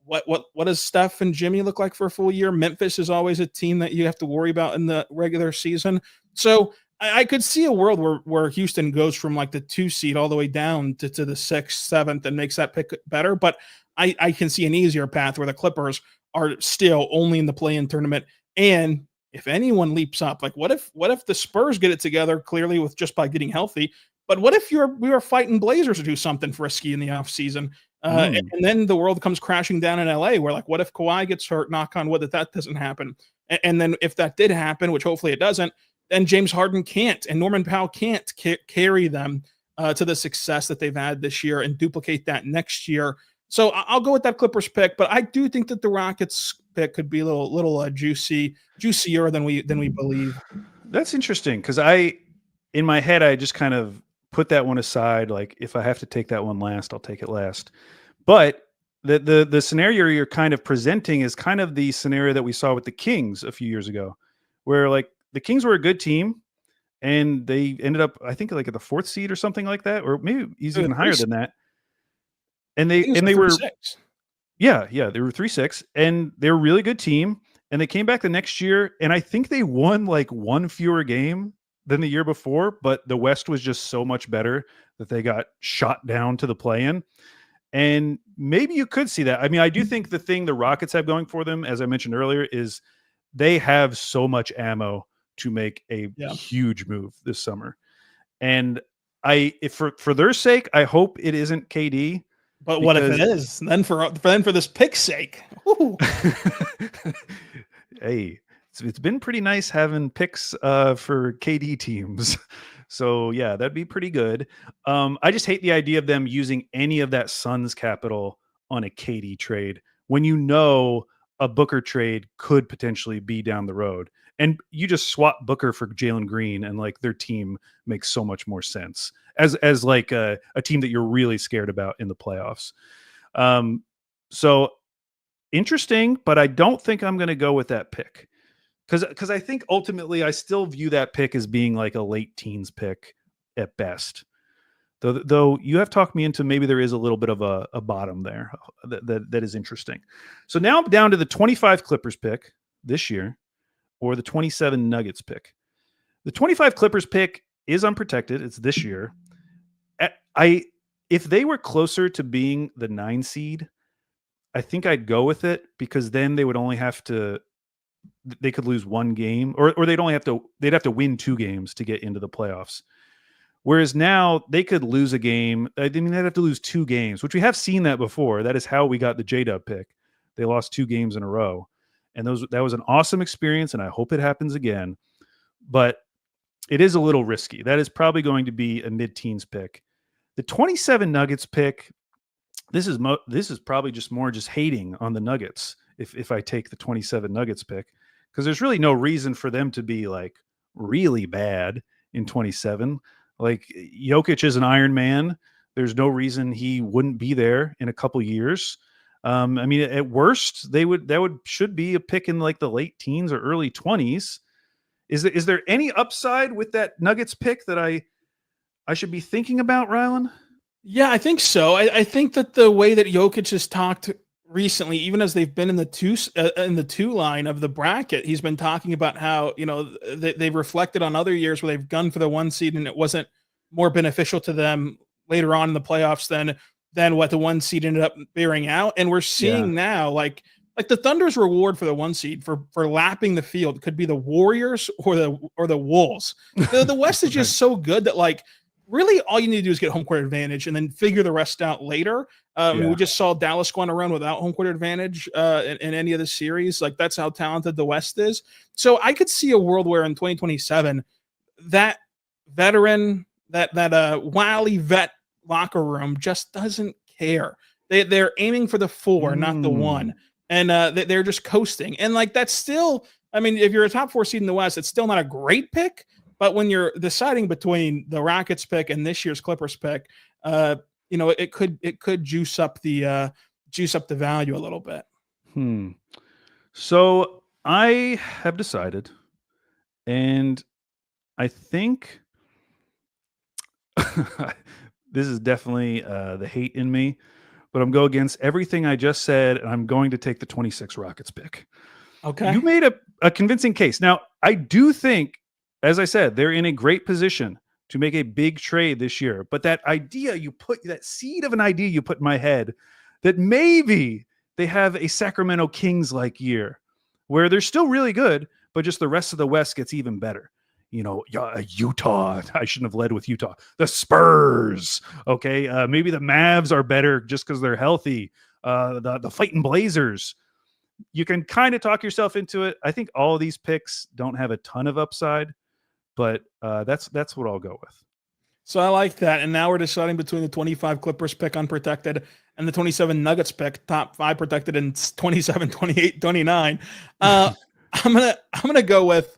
K: What does Steph and Jimmy look like for a full year? Memphis is always a team that you have to worry about in the regular season. So I could see a world where Houston goes from like the 2 seed all the way down to the 6th, 7th, and makes that pick better. But I can see an easier path where the Clippers are still only in the play-in tournament. And if anyone leaps up, like what if the Spurs get it together clearly with just by getting healthy, but what if we were fighting Blazers to do something frisky in the offseason? And then the world comes crashing down in LA where like, what if Kawhi gets hurt, knock on wood that doesn't happen. And then if that did happen, which hopefully it doesn't, then James Harden can't, and Norman Powell can't carry them to the success that they've had this year and duplicate that next year. So I'll go with that Clippers pick, but I do think that the Rockets pick could be a little juicier than we believe.
J: That's interesting because in my head, I just kind of put that one aside. Like if I have to take that one last, I'll take it last. But the scenario you're kind of presenting is kind of the scenario that we saw with the Kings a few years ago, where like the Kings were a good team and they ended up, I think, like at the 4th seed or something like that, or maybe even higher than that. And they were
K: 6.
J: Yeah, they were 3-6, and they were a really good team. And they came back the next year, and I think they won like one fewer game than the year before, but the West was just so much better that they got shot down to the play-in. And maybe you could see that. I mean, I do think the thing the Rockets have going for them, as I mentioned earlier, is they have so much ammo to make a huge move this summer. And if for their sake, I hope it isn't KD.
K: But what if it is? Then for this pick's sake.
J: Hey, it's been pretty nice having picks for KD teams. So yeah, that'd be pretty good. I just hate the idea of them using any of that Suns capital on a KD trade when a Booker trade could potentially be down the road. And you just swap Booker for Jalen Green and like their team makes so much more sense as like a team that you're really scared about in the playoffs. So interesting, but I don't think I'm going to go with that pick because I think ultimately I still view that pick as being like a late teens pick at best. Though you have talked me into maybe there is a little bit of a bottom there that is interesting. So now I'm down to the 25 Clippers pick this year or the 27 Nuggets pick. The 25 Clippers pick is unprotected. It's this year. If they were closer to being the 9 seed, I think I'd go with it because then they would only have to, they could lose one game or they'd have to win 2 games to get into the playoffs. Whereas now they could lose a game. I mean, they'd have to lose 2 games, which we have seen that before. That is how we got the J-Dub pick. They lost 2 games in a row. And that was an awesome experience, and I hope it happens again. But it is a little risky. That is probably going to be a mid-teens pick. The 27 Nuggets pick, this is probably just more just hating on the Nuggets if I take the 27 Nuggets pick, because there's really no reason for them to be like really bad in 27. Like Jokic is an Iron Man. There's no reason he wouldn't be there in a couple years. I mean, at worst, should be a pick in like the late teens or early 20s. Is there any upside with that Nuggets pick that I should be thinking about, Rylan?
K: Yeah, I think so. I think that the way that Jokic has talked recently, even as they've been in the two line of the bracket, he's been talking about how they've reflected on other years where they've gone for the 1 seed and it wasn't more beneficial to them later on in the playoffs than what the 1 seed ended up bearing out. And we're seeing now like the Thunder's reward for the 1 seed for lapping the field could be the Warriors or the Wolves. The West is just so good that like really all you need to do is get home court advantage and then figure the rest out later. We just saw Dallas go on a run without home court advantage in any of the series. Like that's how talented the West is. So I could see a world where in 2027 that veteran, that wily vet locker room just doesn't care. They're aiming for the 4, not the 1. And they're just coasting. And like that's still, I mean, if you're a top 4 seed in the West, it's still not a great pick. But when you're deciding between the Rockets pick and this year's Clippers pick, it could juice up the value a little bit.
J: So I have decided, and I think this is definitely the hate in me, but I'm going against everything I just said, and I'm going to take the 26 Rockets pick.
K: Okay.
J: You made a convincing case. Now, I do think, as I said, they're in a great position to make a big trade this year. But that seed of an idea you put in my head that maybe they have a Sacramento Kings-like year where they're still really good, but just the rest of the West gets even better. Utah. I shouldn't have led with Utah. The Spurs. Okay. Maybe the Mavs are better just because they're healthy. The fighting Blazers. You can kind of talk yourself into it. I think all of these picks don't have a ton of upside, but that's what I'll go with.
K: So I like that. And now we're deciding between the 25 Clippers pick unprotected and the 27 Nuggets pick, top 5 protected in 27, 28, 29. I'm gonna go with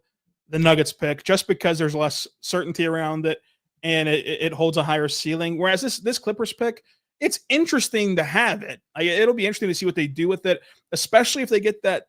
K: the Nuggets pick just because there's less certainty around it and it holds a higher ceiling. Whereas this Clippers pick, it's interesting to have it. It'll be interesting to see what they do with it, especially if they get that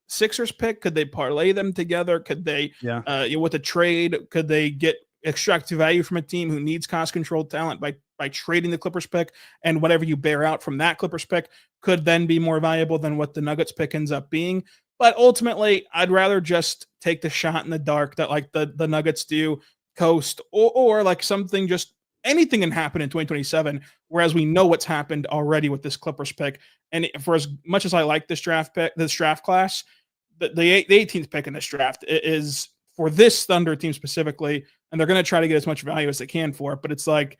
K: Sixers pick. Could they parlay them together? Could they, with a trade, could they extract value from a team who needs cost controlled talent by trading the Clippers pick, and whatever you bear out from that Clippers pick could then be more valuable than what the Nuggets pick ends up being. But ultimately, I'd rather just take the shot in the dark that like the Nuggets do, coast, or like something, just anything can happen in 2027, whereas we know what's happened already with this Clippers pick. And for as much as I like this draft class, the 18th pick in this draft is for this Thunder team specifically, and they're going to try to get as much value as they can for it. But it's like,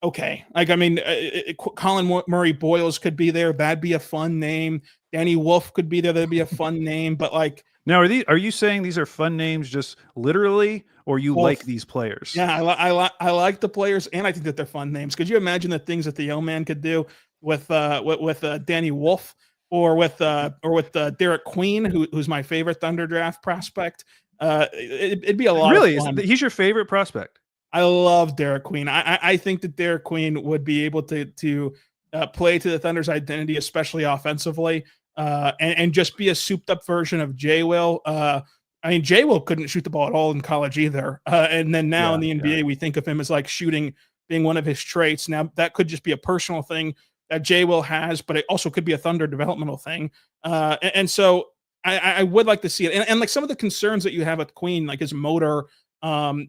K: okay, like I mean, Colin Murray Boyles could be there. That'd be a fun name. Danny Wolf could be there. That'd be a fun name. But like,
J: now are you saying these are fun names just literally, or you like these players?
K: Yeah, I like the players, and I think that they're fun names. Could you imagine the things that the O-Man could do with Danny Wolf or with Derek Queen, who's my favorite Thunder draft prospect? It'd be a lot.
J: Really,
K: of fun.
J: He's your favorite prospect?
K: I love Derek Queen. I think that Derek Queen would be able to play to the Thunder's identity, especially offensively, and just be a souped up version of J. Will. I mean, J. Will couldn't shoot the ball at all in college either. And then now in the NBA, we think of him as like shooting being one of his traits. Now that could just be a personal thing that J. Will has, but it also could be a Thunder developmental thing. And so I would like to see it. And like some of the concerns that you have with Queen, like his motor and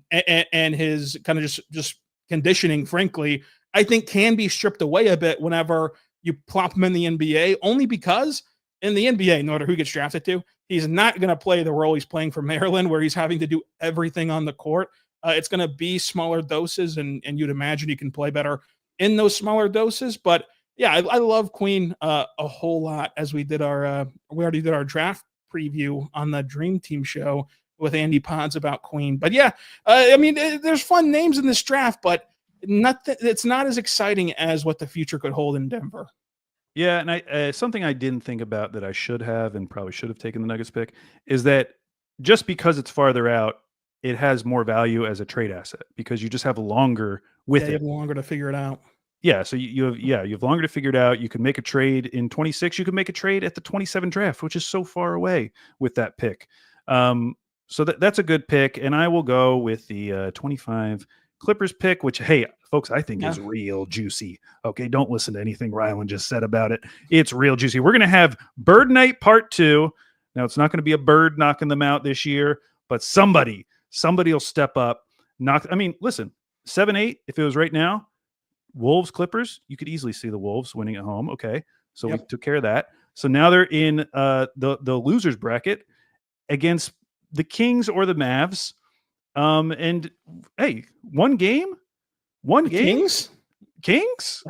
K: his kind of just conditioning, frankly, I think can be stripped away a bit whenever you plop him in the NBA, only because in the NBA, no matter who gets drafted to, he's not going to play the role he's playing for Maryland, where he's having to do everything on the court. It's going to be smaller doses, and you'd imagine he can play better in those smaller doses. But yeah, I love Queen a whole lot, as we already did our draft preview on the Dream Team show with Andy Pods about Queen. But yeah, I mean, there's fun names in this draft, but it's not as exciting as what the future could hold in Denver.
J: Yeah, and something I didn't think about that I should have and probably should have taken the Nuggets pick is that just because it's farther out, it has more value as a trade asset because you just have longer with
K: You
J: it.
K: have longer to figure it out.
J: Yeah, so you have longer to figure it out. You can make a trade in 26. You can make a trade at the 27 draft, which is so far away with that pick. So that's a good pick, and I will go with the 25 Clippers pick, which, hey, folks, I think is real juicy. Okay, don't listen to anything Rylan just said about it. It's real juicy. We're going to have Bird Night Part 2. Now, it's not going to be a bird knocking them out this year, but somebody will step up. Listen, 7-8, if it was right now, Wolves, Clippers, you could easily see the Wolves winning at home. Okay, so we took care of that. So now they're in the losers bracket against the Kings or the Mavs. And hey, one game.
K: Kings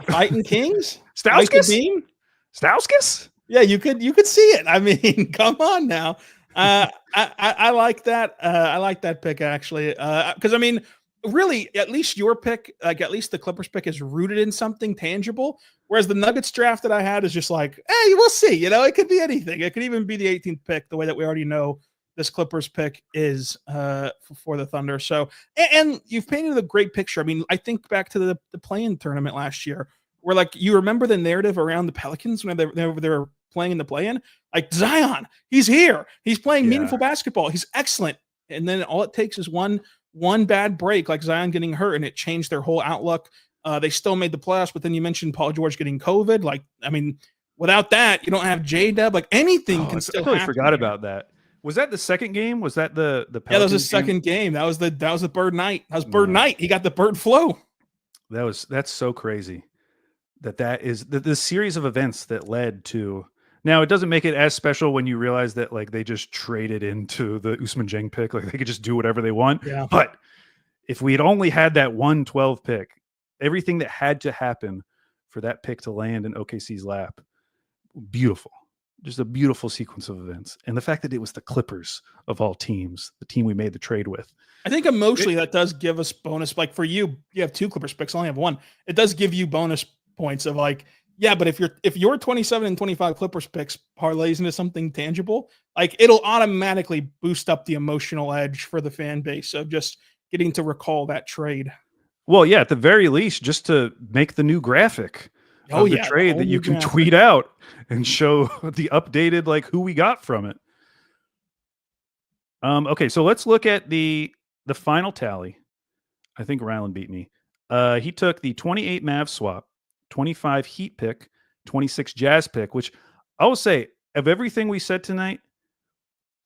K: fighting Kings.
J: Stauskas.
K: Yeah, you could see it. I mean, come on now. I like that. I like that pick actually, because I mean, really, at least your pick, like at least the Clippers pick, is rooted in something tangible. Whereas the Nuggets draft that I had is just like, hey, we'll see. You know, it could be anything. It could even be the 18th pick. The way that we already know this Clippers pick is for the Thunder. So, and you've painted a great picture. I mean, I think back to the play-in tournament last year, where like you remember the narrative around the Pelicans when they were playing in the play-in, like Zion, he's here, he's playing meaningful basketball, he's excellent, and then all it takes is one bad break, like Zion getting hurt, and it changed their whole outlook. They still made the playoffs, but then you mentioned Paul George getting COVID. Like, I mean, without that, you don't have J-Dub. Like anything can still. I
J: totally forgot about that. Was that the second game? Was that the Pelicans
K: that was the second game. That was the Bird Night. That was Bird Night. He got the Bird Flow.
J: That's so crazy. That is the series of events that led to. Now, it doesn't make it as special when you realize that like they just traded into the Usman Jeng pick. Like they could just do whatever they want.
K: Yeah.
J: But if we had only had that 112 pick, everything that had to happen for that pick to land in OKC's lap, beautiful. Just a beautiful sequence of events. And the fact that it was the Clippers of all teams, the team we made the trade with.
K: I think emotionally that does give us bonus. Like for you have 2 Clippers picks, I only have 1. It does give you bonus points of like, yeah, but if your 27 and 25 Clippers picks parlays into something tangible, like it'll automatically boost up the emotional edge for the fan base of just getting to recall that trade.
J: Well, yeah, at the very least, just to make the new graphic of the trade that you can tweet out and show the updated, like who we got from it. Okay, so let's look at the final tally. I think Rylan beat me. He took the 28 Mavs swap, 25 Heat pick, 26 Jazz pick, which I will say, of everything we said tonight,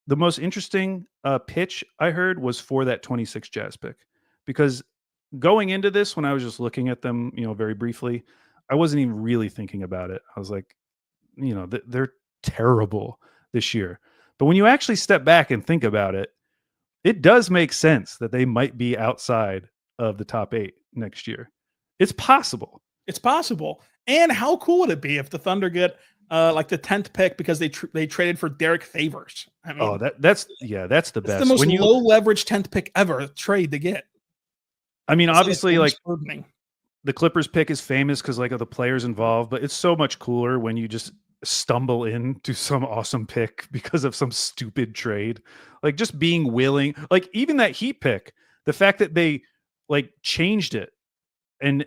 J: the most interesting pitch I heard was for that 26 Jazz pick. Because going into this, when I was just looking at them, very briefly, I wasn't even really thinking about it. I was like, they're terrible this year. But when you actually step back and think about it, it does make sense that they might be outside of the top 8 next year. It's possible.
K: It's possible. And how cool would it be if the Thunder get like the 10th pick because they traded for Derek Favors? I mean,
J: that's the best.
K: The most low leverage 10th pick ever trade to get.
J: I mean, obviously, like the Clippers pick is famous because like of the players involved, but it's so much cooler when you just stumble into some awesome pick because of some stupid trade. Like just being willing, like even that Heat pick, the fact that they like changed it. And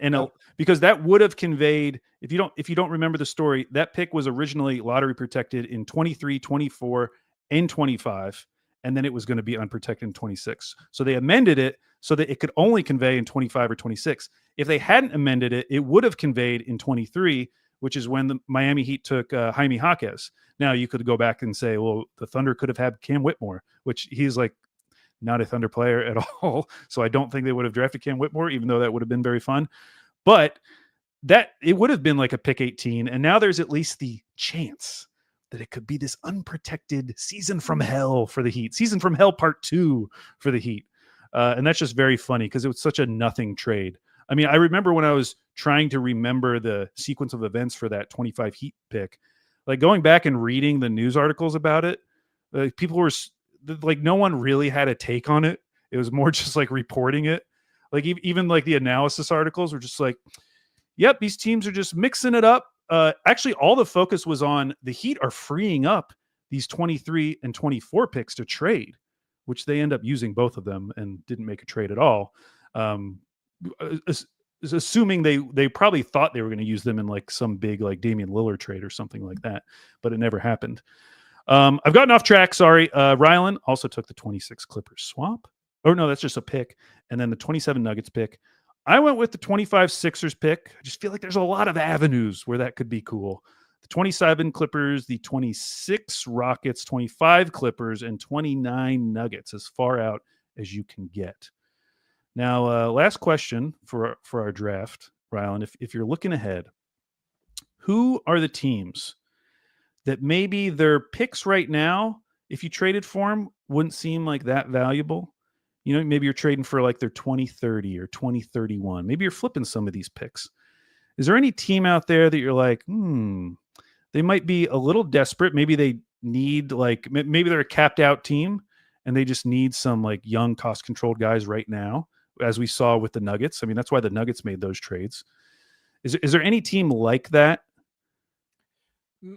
J: because that would have conveyed, if you don't remember the story, that pick was originally lottery protected in 23, 24, and 25, and then it was going to be unprotected in 26. So they amended it so that it could only convey in 25 or 26. If they hadn't amended it, it would have conveyed in 23, which is when the Miami Heat took Jaime Jaquez. Now you could go back and say, well, the Thunder could have had Cam Whitmore, which he's like not a Thunder player at all. So I don't think they would have drafted Cam Whitmore, even though that would have been very fun. But that it would have been like a pick 18. And now there's at least the chance that it could be this unprotected season from hell for the Heat, season from hell part 2 for the Heat. And that's just very funny because it was such a nothing trade. I mean, I remember when I was trying to remember the sequence of events for that 25 Heat pick, like going back and reading the news articles about it, people were like, no one really had a take on it. It was more just like reporting it. Like even like the analysis articles were just like, yep, these teams are just mixing it up. Actually, all the focus was on the Heat are freeing up these 23 and 24 picks to trade. which they end up using both of them and didn't make a trade at all. Assuming they probably thought they were going to use them in like some big like Damian Lillard trade or something like that, but it never happened. I've gotten off track. Sorry. Rylan also took the 26 Clippers swap. Oh no, that's just a pick. And then the 27 Nuggets pick. I went with the 25 Sixers pick. I just feel like there's a lot of avenues where that could be cool. The 27 Clippers, the 26 Rockets, 25 Clippers, and 29 Nuggets, as far out as you can get. Now, last question for our draft, Rylan. If you're looking ahead, who are the teams that maybe their picks right now, if you traded for them, wouldn't seem like that valuable? You know, maybe you're trading for like their 2030 or 2031. Maybe you're flipping some of these picks. Is there any team out there that you're like, they might be a little desperate. Maybe they need like, maybe they're a capped out team and they just need some like young cost controlled guys right now, as we saw with the Nuggets. I mean, that's why the Nuggets made those trades. Is there any team like that?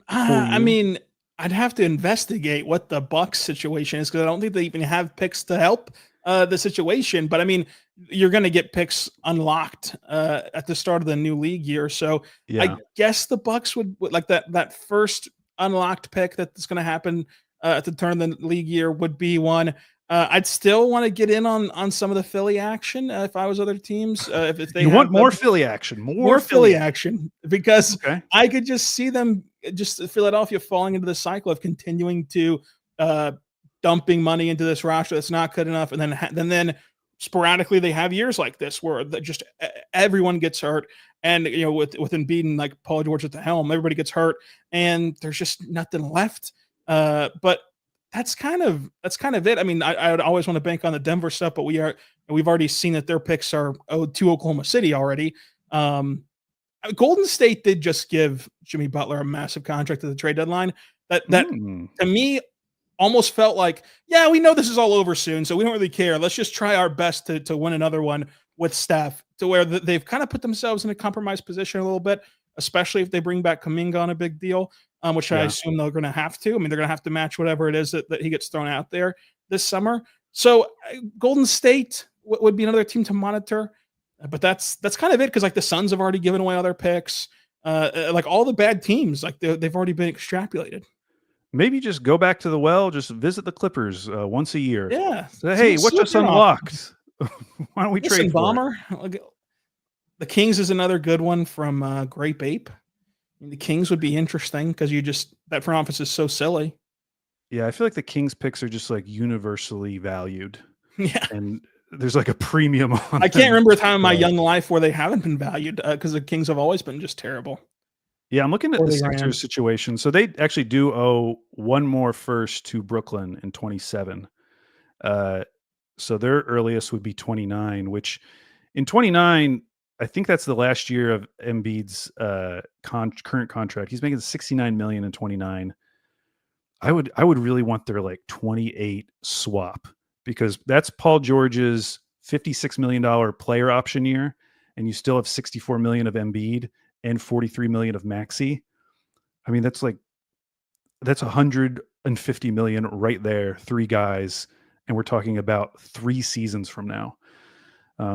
K: I mean, I'd have to investigate what the Bucks situation is because I don't think they even have picks to help the situation. But I mean, you're going to get picks unlocked at the start of the new league year. So I guess the Bucks would like that first unlocked pick that's going to happen at the turn of the league year would be one. I'd still want to get in on some of the Philly action if I was other teams. If they
J: want more Philly action, more
K: Philly action, because
J: okay.
K: I could just see them, just Philadelphia falling into the cycle of continuing to dumping money into this roster that's not good enough, and then sporadically they have years like this where just everyone gets hurt, and you know with Embiid and like Paul George at the helm, everybody gets hurt, and there's just nothing left. But that's kind of it. I mean, I would always want to bank on the Denver stuff, but we've already seen that their picks are owed to Oklahoma City already. Golden State did just give Jimmy Butler a massive contract at the trade deadline. That to me almost felt like, yeah, we know this is all over soon, so we don't really care. Let's just try our best to win another one with Steph, to where they've kind of put themselves in a compromised position a little bit, especially if they bring back Kuminga on a big deal. Which I assume they're going to have to. I mean, they're going to have to match whatever it is that he gets thrown out there this summer. So Golden State would be another team to monitor, but that's kind of it, because like the Suns have already given away all their picks. Like all the bad teams, like they've already been extrapolated.
J: Maybe just go back to the well, just visit the Clippers once a year.
K: Yeah.
J: Say, hey, what's just unlocked? Why don't we trade for
K: Bomber? The Kings is another good one from Grape Ape. The Kings would be interesting because that front office is so silly.
J: Yeah, I feel like the Kings picks are just like universally valued.
K: Yeah.
J: And there's like a premium on
K: I can't remember a time in my young life where they haven't been valued because the Kings have always been just terrible.
J: Yeah, I'm looking at the Sixers situation. So they actually do owe one more first to Brooklyn in 27. So their earliest would be 29, which in 29, I think that's the last year of Embiid's current contract. He's making $69 million in 29. I would really want their like 28 swap, because that's Paul George's $56 million player option year, and you still have $64 million of Embiid and $43 million of Maxey. I mean, that's $150 million right there, three guys, and we're talking about 3 seasons from now.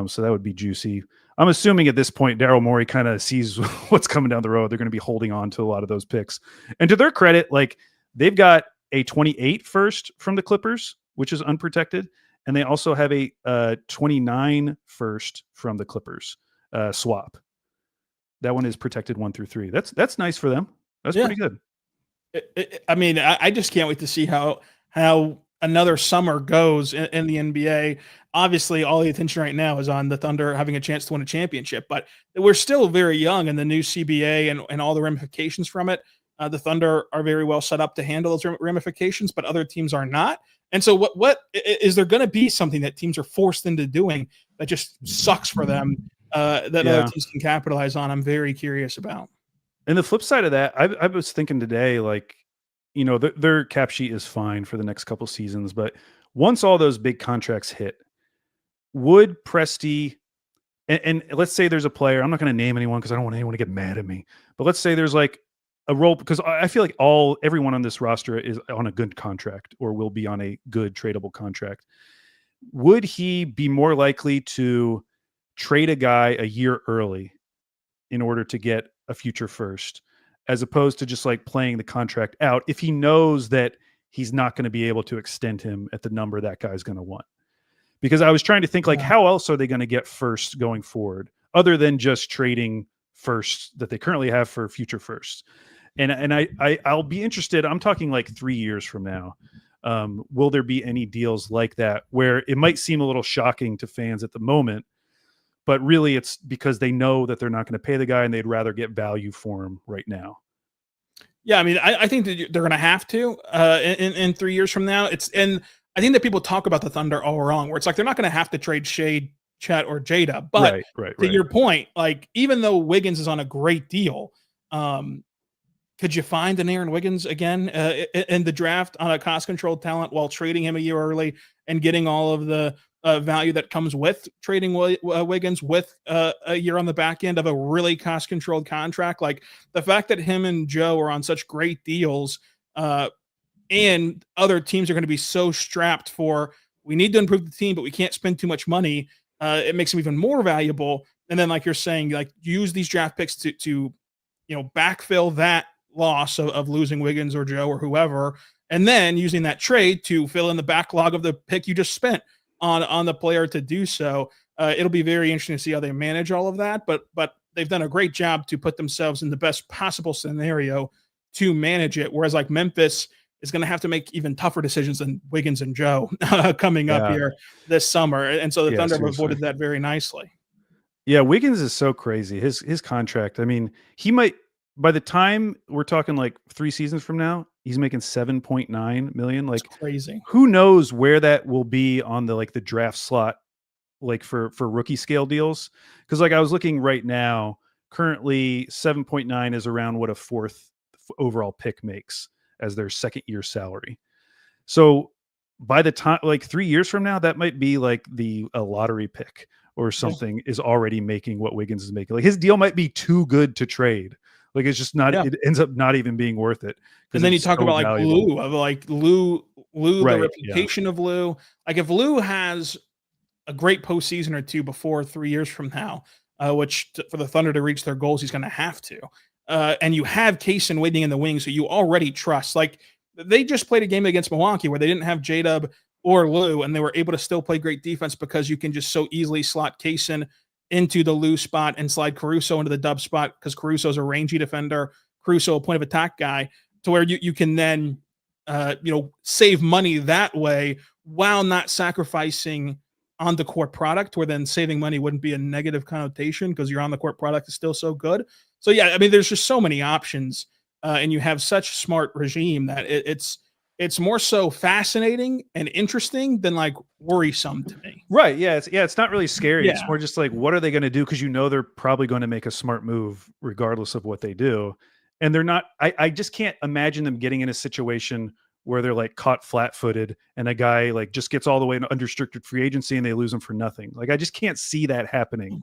J: So that would be juicy. I'm assuming at this point, Daryl Morey kind of sees what's coming down the road. They're going to be holding on to a lot of those picks. And to their credit, like they've got a 28 first from the Clippers, which is unprotected. And they also have a 29 first from the Clippers swap. That one is protected 1 through 3. That's nice for them. That's pretty good.
K: I mean, I just can't wait to see how another summer goes in the NBA. Obviously, all the attention right now is on the Thunder having a chance to win a championship, but we're still very young in the new CBA and all the ramifications from it. The Thunder are very well set up to handle those ramifications, but other teams are not. And so what is there going to be something that teams are forced into doing that just sucks for them that other teams can capitalize on? I'm very curious about.
J: And the flip side of that, I was thinking today, like, you know, their cap sheet is fine for the next couple seasons, but once all those big contracts hit, would Presti and let's say there's a player, I'm not going to name anyone because I don't want anyone to get mad at me, but let's say there's like a role, because I feel like everyone on this roster is on a good contract or will be on a good tradable contract. Would he be more likely to trade a guy a year early in order to get a future first, as opposed to just like playing the contract out if he knows that he's not going to be able to extend him at the number that guy's going to want? Because I was trying to think, like, how else are they going to get first going forward other than just trading first that they currently have for future firsts? And I'll be interested. I'm talking like 3 years from now. Will there be any deals like that where it might seem a little shocking to fans at the moment, but really it's because they know that they're not going to pay the guy and they'd rather get value for him right now?
K: Yeah, I mean, I think that they're going to have to in 3 years from now. And I think that people talk about the Thunder all wrong, where it's like they're not going to have to trade Shade, Chet, or Jada. But to your point, like even though Wiggins is on a great deal, could you find an Aaron Wiggins again in the draft on a cost-controlled talent while trading him a year early and getting all of the value that comes with trading Wiggins with a year on the back end of a really cost-controlled contract? Like the fact that him and Joe are on such great deals, and other teams are going to be so strapped for, we need to improve the team, but we can't spend too much money. It makes them even more valuable. And then, like you're saying, like use these draft picks to backfill that loss of losing Wiggins or Joe or whoever, and then using that trade to fill in the backlog of the pick you just spent on the player to do so. It'll be very interesting to see how they manage all of that, but they've done a great job to put themselves in the best possible scenario to manage it. Whereas like Memphis is going to have to make even tougher decisions than Wiggins and Joe coming up here this summer. And so the Thunder have avoided that very nicely.
J: Yeah, Wiggins is so crazy. His contract, I mean, he might, by the time we're talking like 3 seasons from now, he's making $7.9 million. Like
K: it's crazy.
J: Who knows where that will be on the draft slot, like for rookie scale deals? Because like I was looking right now, currently 7.9 is around what a 4th overall pick makes as their second year salary. So by the time, like 3 years from now, that might be like a lottery pick or something is already making what Wiggins is making. Like his deal might be too good to trade. Like it's just not, it ends up not even being worth it.
K: And then you talk about like Lou, the reputation of Lou. Like if Lou has a great postseason or two before 3 years from now, which for the Thunder to reach their goals, he's going to have to. And you have Kaysen waiting in the wings, so you already trust. Like they just played a game against Milwaukee where they didn't have J-Dub or Lou, and they were able to still play great defense because you can just so easily slot Kaysen into the Lou spot and slide Caruso into the Dub spot because Caruso's a rangy defender, Caruso a point of attack guy, to where you can then save money that way while not sacrificing on the court product, where then saving money wouldn't be a negative connotation because your on the court product is still so good. So yeah, I mean, there's just so many options, and you have such smart regime that it's more so fascinating and interesting than like worrisome to me.
J: Right. Yeah. It's not really scary. Yeah. It's more just like, what are they going to do? Because they're probably going to make a smart move regardless of what they do. And they're not, I just can't imagine them getting in a situation where they're like caught flat-footed and a guy like just gets all the way into unrestricted free agency and they lose him for nothing. Like I just can't see that happening.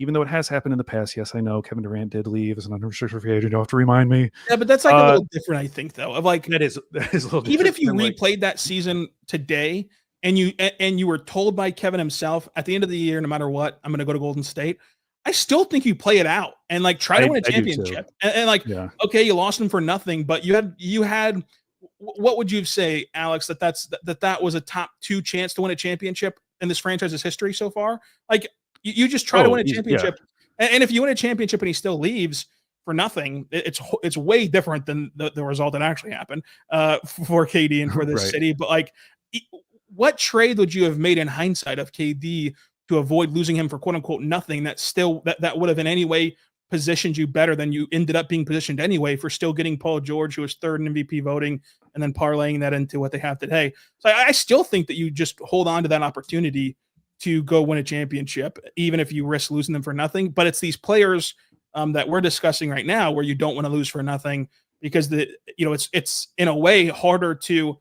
J: Even though it has happened in the past. Yes, I know Kevin Durant did leave as an unrestricted free agent. You don't have to remind me.
K: Yeah, but that's like a little different, I think, though. Of like
J: that is a little different.
K: Even if you replayed that season today and you were told by Kevin himself at the end of the year, no matter what, I'm going to go to Golden State, I still think you play it out and like try to win a championship. And like, okay, you lost him for nothing, but you had what would you say, Alex, that was a top 2 chance to win a championship in this franchise's history so far? Like you just try to win a championship. Yeah. And if you win a championship and he still leaves for nothing, it's way different than the result that actually happened for KD and for this city. But like, what trade would you have made in hindsight of KD to avoid losing him for quote unquote nothing that would have in any way positioned you better than you ended up being positioned anyway for still getting Paul George, who was 3rd in MVP voting, and then parlaying that into what they have today? So I still think that you just hold on to that opportunity to go win a championship, even if you risk losing them for nothing. But it's these players that we're discussing right now where you don't want to lose for nothing because it's in a way harder to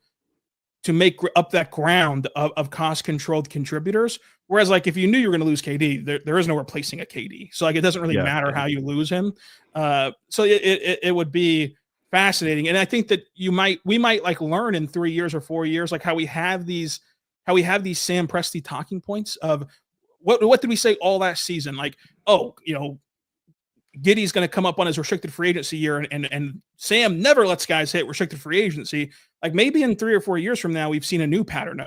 K: to make up that ground of cost controlled contributors. Whereas like if you knew you were going to lose KD, there is no replacing a KD. So like it doesn't really matter how you lose him. So it would be fascinating. And I think that we might like learn in 3 years or 4 years, like how we have these Sam Presti talking points of what did we say all that season? Like, oh, Giddey's going to come up on his restricted free agency year, and Sam never lets guys hit restricted free agency. Like maybe in 3 or 4 years from now, we've seen a new pattern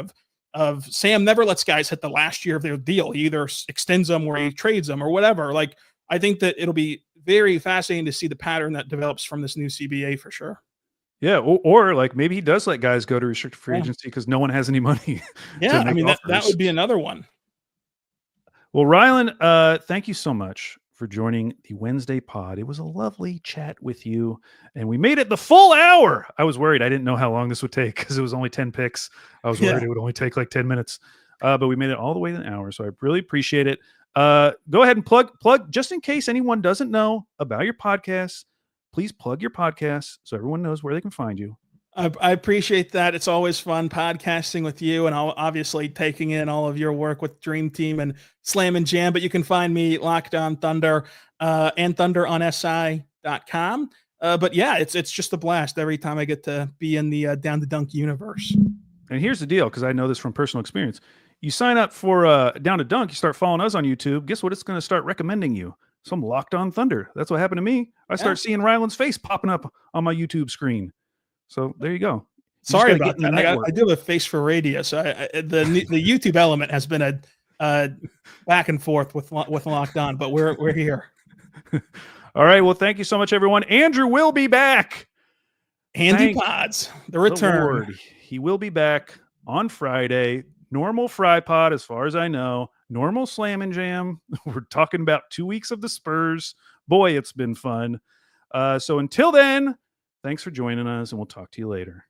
K: of Sam never lets guys hit the last year of their deal. He either extends them or he trades them or whatever. Like I think that it'll be very fascinating to see the pattern that develops from this new CBA for sure.
J: Yeah, or like maybe he does let guys go to restricted free agency because no one has any money.
K: Yeah, I mean that would be another one.
J: Well, Rylan, thank you so much for joining the Wednesday pod. It was a lovely chat with you, and we made it the full hour. I was worried. I didn't know how long this would take because it was only 10 picks. I was worried it would only take like 10 minutes, but we made it all the way to an hour, so I really appreciate it. Go ahead and plug, just in case anyone doesn't know about your podcast, please plug your podcast so everyone knows where they can find you.
K: I appreciate that. It's always fun podcasting with you and obviously taking in all of your work with Dream Team and Slam and Jam. But you can find me Locked On Thunder and Thunder on SI.com. But yeah, it's just a blast every time I get to be in the Down to Dunk universe.
J: And here's the deal, because I know this from personal experience. You sign up for Down to Dunk, you start following us on YouTube. Guess what? It's going to start recommending you some Locked On Thunder. That's what happened to me. I start seeing Rylan's face popping up on my YouTube screen. So there you go.
K: Sorry about that. I do have a face for radio, so the YouTube element has been a back and forth with Locked On, but we're here.
J: All right. Well, thank you so much, everyone. Andrew will be back.
K: Andy Pods, the return.
J: He will be back on Friday. Normal Fry Pod, as far as I know. Normal Slam and Jam. We're talking about 2 weeks of the Spurs. Boy, it's been fun. So until then, thanks for joining us, and we'll talk to you later.